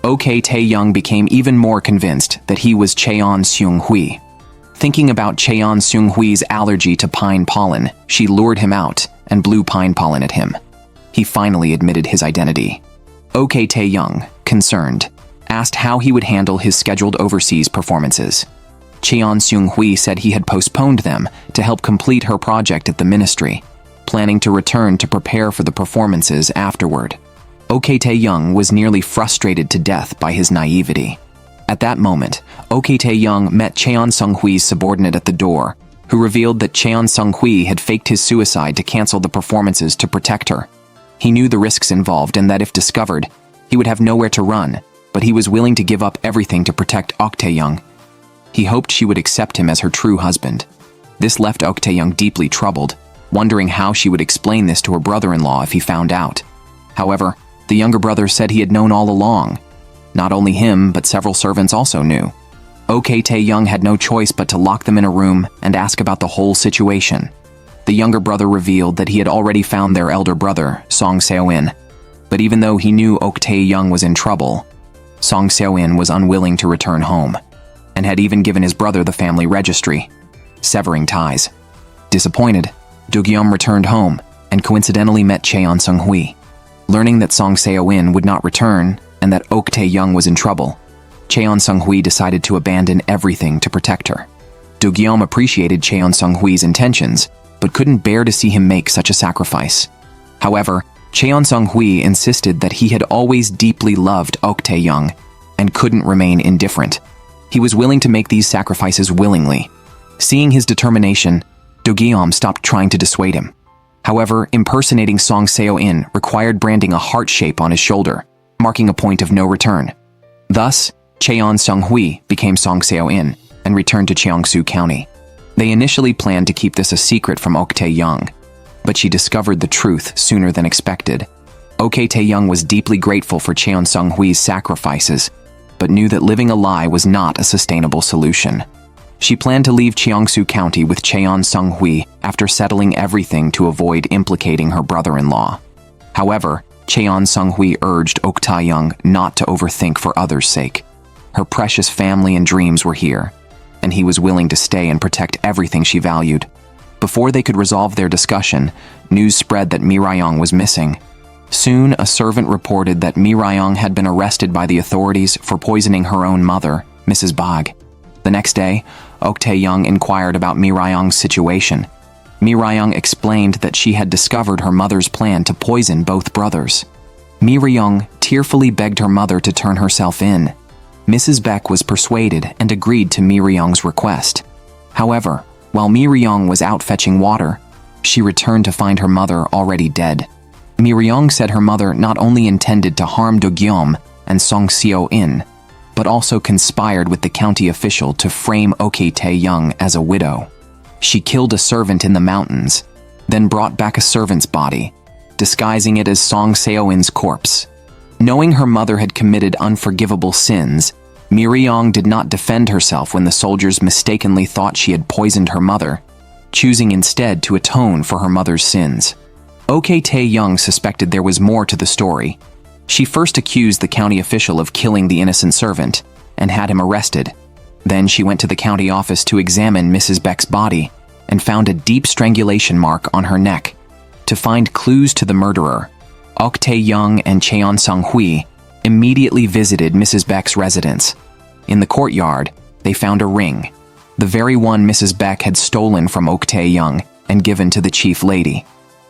Ok Tae-young became even more convinced that he was Cheon Seung-hwi. Thinking about Cheon Seung-hwi's allergy to pine pollen, she lured him out and blew pine pollen at him. He finally admitted his identity. Ok Tae-young, concerned, asked how he would handle his scheduled overseas performances. Cheon Seung-hwi said he had postponed them to help complete her project at the ministry, planning to return to prepare for the performances afterward. Ok Tae-young was nearly frustrated to death by his naivety. At that moment, Ok Tae-young met Cheon Seung-hwi's subordinate at the door, who revealed that Cheon Seung-hwi had faked his suicide to cancel the performances to protect her. He knew the risks involved and that if discovered, he would have nowhere to run, but he was willing to give up everything to protect Ok Tae-young. He hoped she would accept him as her true husband. This left Ok Tae-young deeply troubled, wondering how she would explain this to her brother-in-law if he found out. However, the younger brother said he had known all along. Not only him, but several servants also knew. Ok Tae-young had no choice but to lock them in a room and ask about the whole situation. The younger brother revealed that he had already found their elder brother, Song Seo-in. But even though he knew Ok Tae-young was in trouble, Song Seo-in was unwilling to return home, and had even given his brother the family registry, severing ties. Disappointed, Do-gyum returned home and coincidentally met Cheon Seung-hwi. Learning that Song Seo-in would not return and that Ok Tae-young was in trouble, Cheon Seung-hwi decided to abandon everything to protect her. Do-gyum appreciated Cheon Seung-hwi's intentions, but couldn't bear to see him make such a sacrifice. However, Cheon Seung-hwi insisted that he had always deeply loved Ok Tae-young and couldn't remain indifferent. He was willing to make these sacrifices willingly. Seeing his determination, Do-gyum stopped trying to dissuade him. However, impersonating Song Seo-in required branding a heart shape on his shoulder, marking a point of no return. Thus, Cheon Seung-hwi became Song Seo-in and returned to Cheongsu County. They initially planned to keep this a secret from Ok Tae-young, but she discovered the truth sooner than expected. Ok Tae-young was deeply grateful for Cheon Seung-hwi's sacrifices, but knew that living a lie was not a sustainable solution. She planned to leave Cheongsu County with Cheon Seung-hwi after settling everything to avoid implicating her brother-in-law. However, Cheon Seung-hwi urged Ok Tae-young not to overthink for others' sake. Her precious family and dreams were here, and he was willing to stay and protect everything she valued. Before they could resolve their discussion, news spread that Mi Ryong was missing. Soon, a servant reported that Mi Ryong had been arrested by the authorities for poisoning her own mother, Mrs. Bag. The next day, Ok Tae-young inquired about Mi Ryong's situation. Mi Ryong explained that she had discovered her mother's plan to poison both brothers. Mi Ryong tearfully begged her mother to turn herself in. Mrs. Beck was persuaded and agreed to Mi Ryong's request. However, while Mi Ryong was out fetching water, she returned to find her mother already dead. Mi Ryong said her mother not only intended to harm Do-gyum and Song Seo-in, but also conspired with the county official to frame Ok Tae-young as a widow. She killed a servant in the mountains, then brought back a servant's body, disguising it as Song Seo-in's corpse. Knowing her mother had committed unforgivable sins, Mi Ryong did not defend herself when the soldiers mistakenly thought she had poisoned her mother, choosing instead to atone for her mother's sins. Ok Tae-young suspected there was more to the story. She first accused the county official of killing the innocent servant and had him arrested. Then she went to the county office to examine Mrs. Beck's body and found a deep strangulation mark on her neck. To find clues to the murderer, Ok Tae-young and Cheon Seung-hwi immediately visited Mrs. Beck's residence. In the courtyard, they found a ring, the very one Mrs. Beck had stolen from Ok Tae-young and given to the chief lady.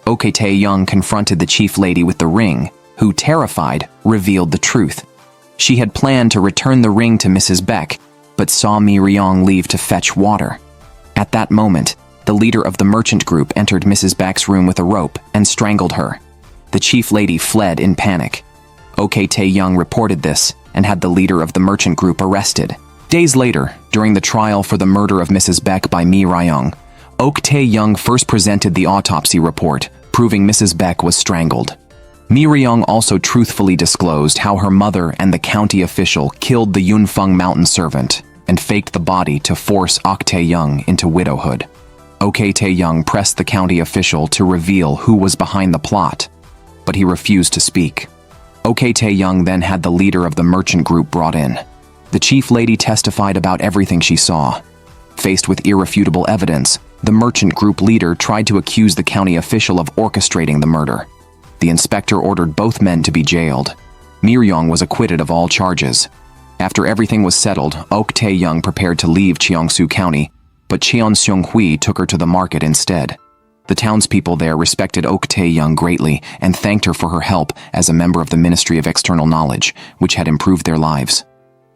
Ok Tae-young confronted the chief lady with the ring, who, terrified, revealed the truth. She had planned to return the ring to Mrs. Beck, but saw Mi Ryong leave to fetch water. At that moment, the leader of the merchant group entered Mrs. Beck's room with a rope and strangled her. The chief lady fled in panic. Ok Tae-young reported this and had the leader of the merchant group arrested. Days later, during the trial for the murder of Mrs. Beck by Mi Ryong, Ok Tae-young first presented the autopsy report, proving Mrs. Beck was strangled. Mi Ryong also truthfully disclosed how her mother and the county official killed the Yunfeng mountain servant and faked the body to force Ok Tae-young into widowhood. Ok Tae-young pressed the county official to reveal who was behind the plot, but he refused to speak. Ok Tae-young then had the leader of the merchant group brought in. The chief lady testified about everything she saw. Faced with irrefutable evidence, the merchant group leader tried to accuse the county official of orchestrating the murder. The inspector ordered both men to be jailed. Mi Ryong was acquitted of all charges. After everything was settled, Ok Tae-young prepared to leave Cheongsu County, but Cheon Seung-hwi took her to the market instead. The townspeople there respected Ok Tae-young greatly and thanked her for her help as a member of the Ministry of External Knowledge, which had improved their lives.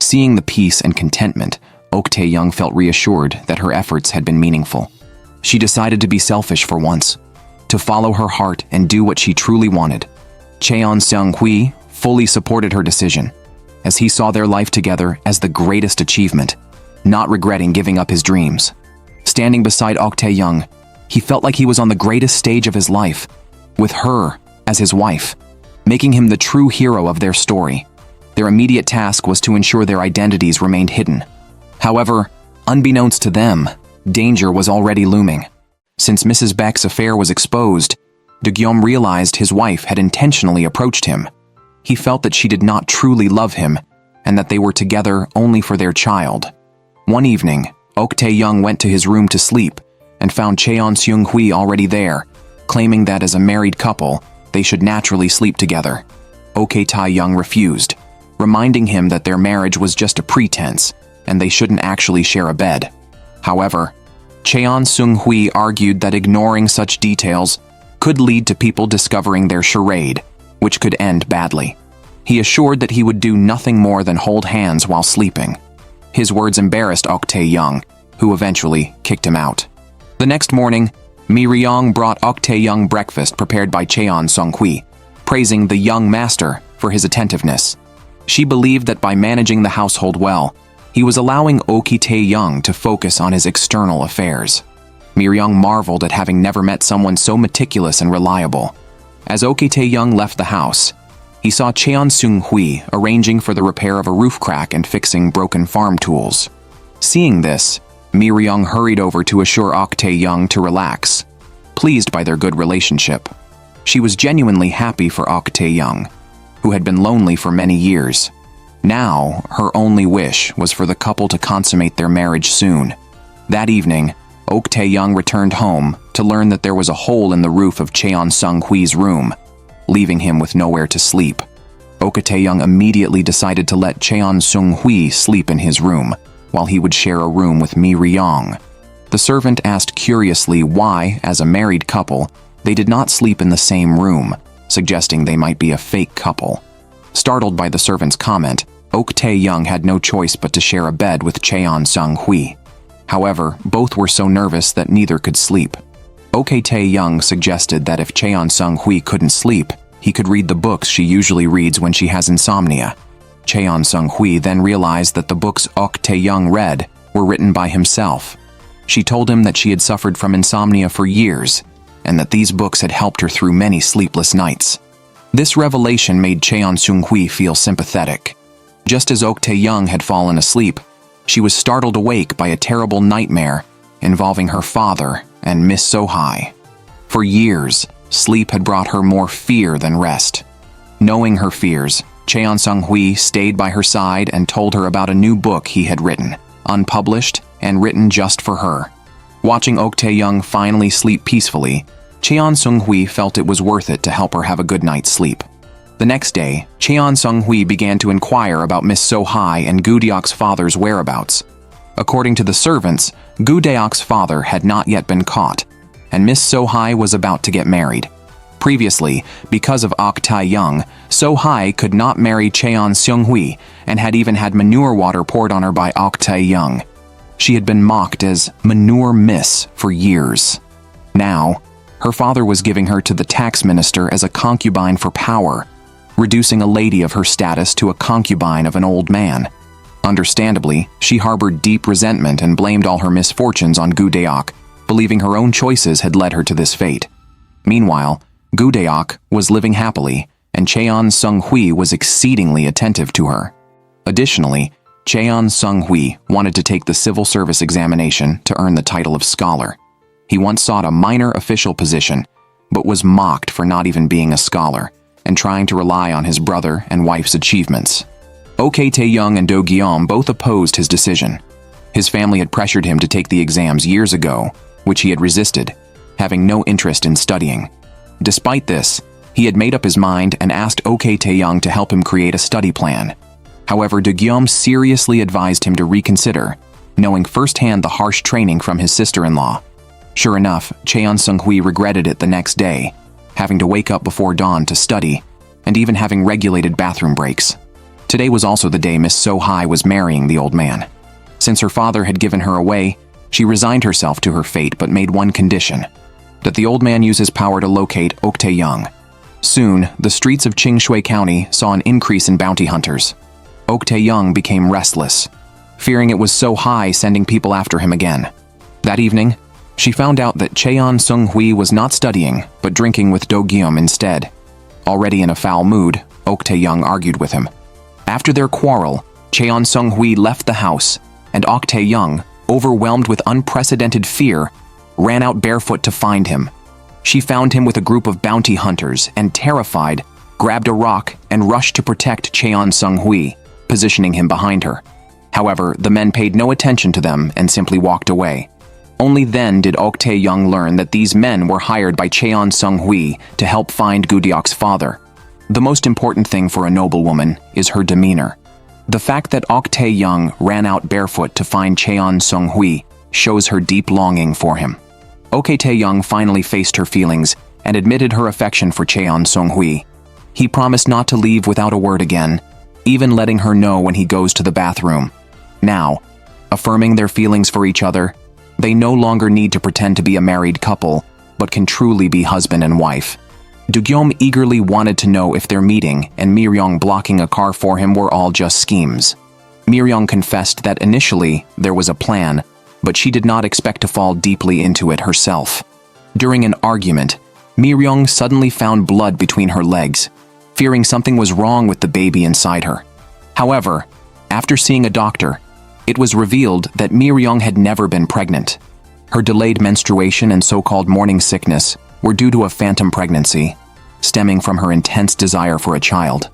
Seeing the peace and contentment, Ok Tae-young felt reassured that her efforts had been meaningful. She decided to be selfish for once, to follow her heart and do what she truly wanted. Cheon Seung-hwi fully supported her decision, as he saw their life together as the greatest achievement, not regretting giving up his dreams. Standing beside Ok Tae-young, he felt like he was on the greatest stage of his life, with her as his wife, making him the true hero of their story. Their immediate task was to ensure their identities remained hidden. However, unbeknownst to them, danger was already looming. Since Mrs. Beck's affair was exposed, De-gyom realized his wife had intentionally approached him. He felt that she did not truly love him and that they were together only for their child. One evening, Ok Tae-young went to his room to sleep and found Cheon Seung-hwi already there, claiming that as a married couple, they should naturally sleep together. Ok Tae-young refused, reminding him that their marriage was just a pretense and they shouldn't actually share a bed. However, Cheon Seung-hwi argued that ignoring such details could lead to people discovering their charade, which could end badly. He assured that he would do nothing more than hold hands while sleeping. His words embarrassed Ok Tae-young, who eventually kicked him out. The next morning, Mi Ryong brought Ok Tae-young breakfast prepared by Cheon Seung-hwi, praising the young master for his attentiveness. She believed that by managing the household well, he was allowing Ok Tae-young to focus on his external affairs. Mi Ryong marveled at having never met someone so meticulous and reliable. As Ok Tae-young left the house, he saw Cheon Seung-hwi arranging for the repair of a roof crack and fixing broken farm tools. Seeing this, Mi Ryong hurried over to assure Ok Tae-young to relax, pleased by their good relationship. She was genuinely happy for Ok Tae-young, who had been lonely for many years. Now, her only wish was for the couple to consummate their marriage soon. That evening, Ok Tae-young returned home to learn that there was a hole in the roof of Cheon Seung-hwi's room, leaving him with nowhere to sleep. Ok Tae-young immediately decided to let Cheon Seung-hwi sleep in his room, while he would share a room with Mi Ryong. The servant asked curiously why, as a married couple, they did not sleep in the same room, suggesting they might be a fake couple. Startled by the servant's comment, Ok Tae-young had no choice but to share a bed with Cheon Seung-hwi. However, both were so nervous that neither could sleep. Ok Tae-young suggested that if Cheon Seung-hwi couldn't sleep, he could read the books she usually reads when she has insomnia. Cheon Seung-hwi then realized that the books Ok Tae-young read were written by himself. She told him that she had suffered from insomnia for years, and that these books had helped her through many sleepless nights. This revelation made Cheon Seung-hwi feel sympathetic. Just as Ok Tae-young had fallen asleep, she was startled awake by a terrible nightmare involving her father and Miss So-hye. For years, sleep had brought her more fear than rest. Knowing her fears, Cheon Seung-hwi stayed by her side and told her about a new book he had written, unpublished and written just for her. Watching Ok Tae-young finally sleep peacefully, Cheon Seung-hwi felt it was worth it to help her have a good night's sleep. The next day, Cheon Seung-hwi began to inquire about Miss So-hye and Gu Deok's father's whereabouts. According to the servants, Gu Deok's father had not yet been caught, and Miss So-hye was about to get married. Previously, because of Ok Tae-young, So-hye could not marry Cheon Seung-hwi and had even had manure water poured on her by Ok Tae-young. She had been mocked as Manure Miss for years. Now, her father was giving her to the tax minister as a concubine for power, reducing a lady of her status to a concubine of an old man. Understandably, she harbored deep resentment and blamed all her misfortunes on Gu Deok, believing her own choices had led her to this fate. Meanwhile, Gu Deok was living happily, and Cheon Seung-hwi was exceedingly attentive to her. Additionally, Cheon Seung-hwi wanted to take the civil service examination to earn the title of scholar. He once sought a minor official position, but was mocked for not even being a scholar and trying to rely on his brother and wife's achievements. Ok Tae-young and Do-gyom both opposed his decision. His family had pressured him to take the exams years ago, which he had resisted, having no interest in studying. Despite this, he had made up his mind and asked Ok Tae-young to help him create a study plan. However, Do-gyom seriously advised him to reconsider, knowing firsthand the harsh training from his sister-in-law. Sure enough, Cheon Seung-hwi regretted it the next day, having to wake up before dawn to study, and even having regulated bathroom breaks. Today was also the day Miss So-hye was marrying the old man. Since her father had given her away, she resigned herself to her fate but made one condition: that the old man use his power to locate Ok Tae-young. Soon, the streets of Chingshui County saw an increase in bounty hunters. Ok Tae-young became restless, fearing it was So-hye sending people after him again. That evening, she found out that Cheon Seung-hwi was not studying, but drinking with Do-gyom instead. Already in a foul mood, Ok Tae-young argued with him. After their quarrel, Cheon Seung-hwi left the house, and Ok Tae-young, overwhelmed with unprecedented fear, ran out barefoot to find him. She found him with a group of bounty hunters and, terrified, grabbed a rock and rushed to protect Cheon Seung-hwi, positioning him behind her. However, the men paid no attention to them and simply walked away. Only then did Ok Tae-young learn that these men were hired by Cheon Seung-hwi to help find Gu Deok's father. The most important thing for a noblewoman is her demeanor. The fact that Ok Tae-young ran out barefoot to find Cheon Seung-hwi shows her deep longing for him. Ok Tae-young finally faced her feelings and admitted her affection for Cheon Seung-hwi. He promised not to leave without a word again, even letting her know when he goes to the bathroom. Now, affirming their feelings for each other, they no longer need to pretend to be a married couple, but can truly be husband and wife. Do-gyum eagerly wanted to know if their meeting and Mi-ryong blocking a car for him were all just schemes. Mi-ryong confessed that initially there was a plan, but she did not expect to fall deeply into it herself. During an argument, Mi-ryong suddenly found blood between her legs, fearing something was wrong with the baby inside her. However, after seeing a doctor, it was revealed that Mi-ryong had never been pregnant. Her delayed menstruation and so-called morning sickness were due to a phantom pregnancy, stemming from her intense desire for a child.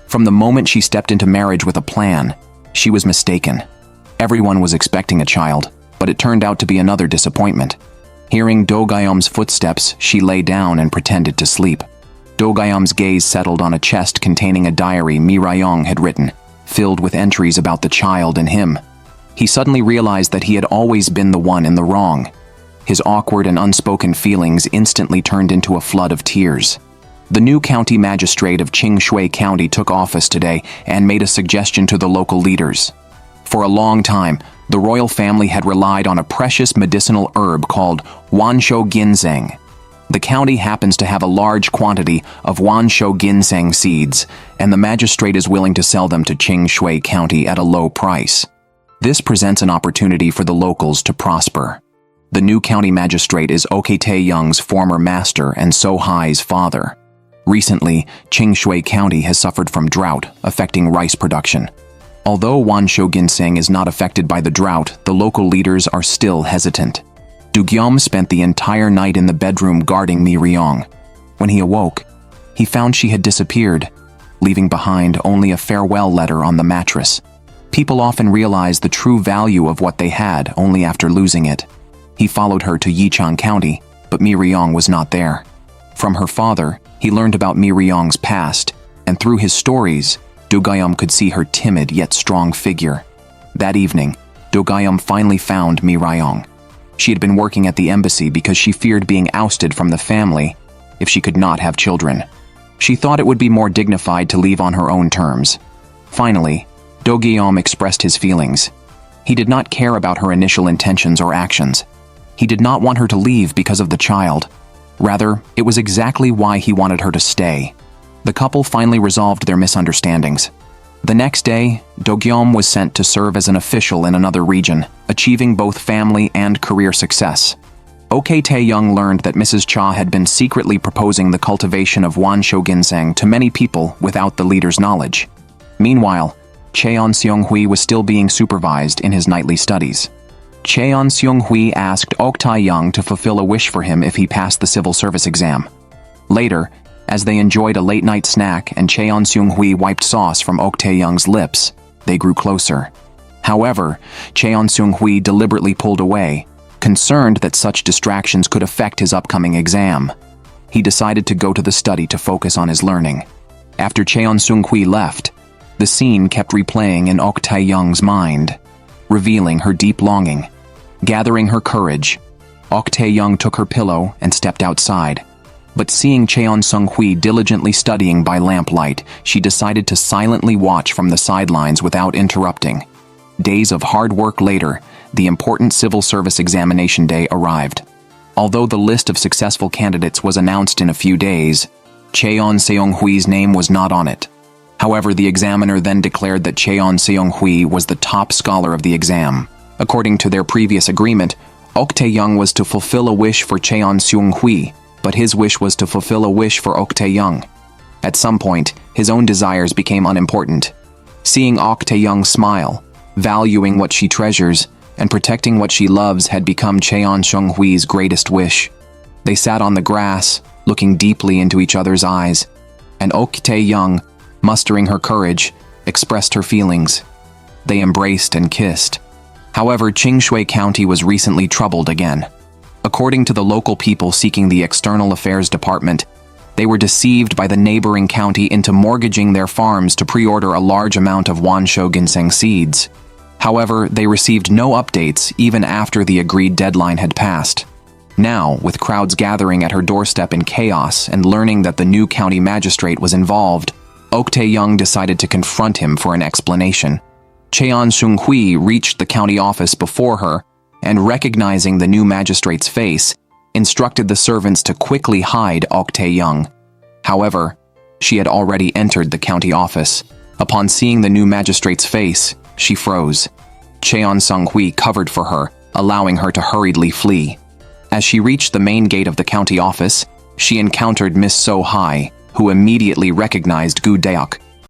From the moment she stepped into marriage with a plan, she was mistaken. Everyone was expecting a child, but it turned out to be another disappointment. Hearing Do-gyum's footsteps, she lay down and pretended to sleep. Do-gyum's gaze settled on a chest containing a diary Mi-ryong had written, filled with entries about the child and him. He suddenly realized that he had always been the one in the wrong. His awkward and unspoken feelings instantly turned into a flood of tears. The new county magistrate of Shui County took office today and made a suggestion to the local leaders. For a long time, the royal family had relied on a precious medicinal herb called Wansho ginseng. The county happens to have a large quantity of Wansho ginseng seeds, and the magistrate is willing to sell them to Shui County at a low price. This presents an opportunity for the locals to prosper. The new county magistrate is Ok Tae-young's former master and So-hai's father. Recently, Shui County has suffered from drought, affecting rice production. Although Wansho ginseng is not affected by the drought, the local leaders are still hesitant. Do-gyum spent the entire night in the bedroom guarding Mi-ryong. When he awoke, he found she had disappeared, leaving behind only a farewell letter on the mattress. People often realize the true value of what they had only after losing it. He followed her to Yecheon County, but Mi-ryong was not there. From her father, he learned about Mi-ryong's past, and through his stories, Do-gyum could see her timid yet strong figure. That evening, Do-gyum finally found Mi-ryong. She had been working at the embassy because she feared being ousted from the family if she could not have children. She thought it would be more dignified to leave on her own terms. Finally, Do-gyum expressed his feelings. He did not care about her initial intentions or actions. He did not want her to leave because of the child. Rather, it was exactly why he wanted her to stay. The couple finally resolved their misunderstandings. The next day, Do-gyum was sent to serve as an official in another region, achieving both family and career success. Ok Tae-young learned that Mrs. Cha had been secretly proposing the cultivation of Wansho ginseng to many people without the leader's knowledge. Meanwhile, Cheon Seung-hwi was still being supervised in his nightly studies. Cheon Seung-hwi asked Ok Tae-young to fulfill a wish for him if he passed the civil service exam. Later, as they enjoyed a late-night snack and Cheon Seung-hwi wiped sauce from Ok Tae-young's lips, they grew closer. However, Cheon Seung-hwi deliberately pulled away, concerned that such distractions could affect his upcoming exam. He decided to go to the study to focus on his learning. After Cheon Seung-hwi left, the scene kept replaying in Ok Tae-young's mind, revealing her deep longing. Gathering her courage, Ok Tae-young took her pillow and stepped outside. But seeing Cheon Seung-hwi diligently studying by lamplight, she decided to silently watch from the sidelines without interrupting. Days of hard work later, the important civil service examination day arrived. Although the list of successful candidates was announced in a few days, Cheon Seung-hwi's name was not on it. However, the examiner then declared that Cheon Seung-hwi was the top scholar of the exam. According to their previous agreement, Ok Tae-young was to fulfill a wish for Cheon Seung-hwi, but his wish was to fulfill a wish for Ok Tae-young. At some point, his own desires became unimportant. Seeing Ok Tae-young smile, valuing what she treasures, and protecting what she loves had become Cheon Seung-hwi's greatest wish. They sat on the grass, looking deeply into each other's eyes, and Ok Tae-young, mustering her courage, expressed her feelings. They embraced and kissed. However, Chingshui County was recently troubled again. According to the local people seeking the External Affairs Department, they were deceived by the neighboring county into mortgaging their farms to pre-order a large amount of Wanshou ginseng seeds. However, they received no updates even after the agreed deadline had passed. Now, with crowds gathering at her doorstep in chaos and learning that the new county magistrate was involved, Ok Tae-young decided to confront him for an explanation. Cheon Seung-hwi reached the county office before her and, recognizing the new magistrate's face, instructed the servants to quickly hide Ok Tae-young. However, she had already entered the county office. Upon seeing the new magistrate's face, she froze. Cheon Seung-hwi covered for her, allowing her to hurriedly flee. As she reached the main gate of the county office, she encountered Miss So-hai, who immediately recognized Gu Deok.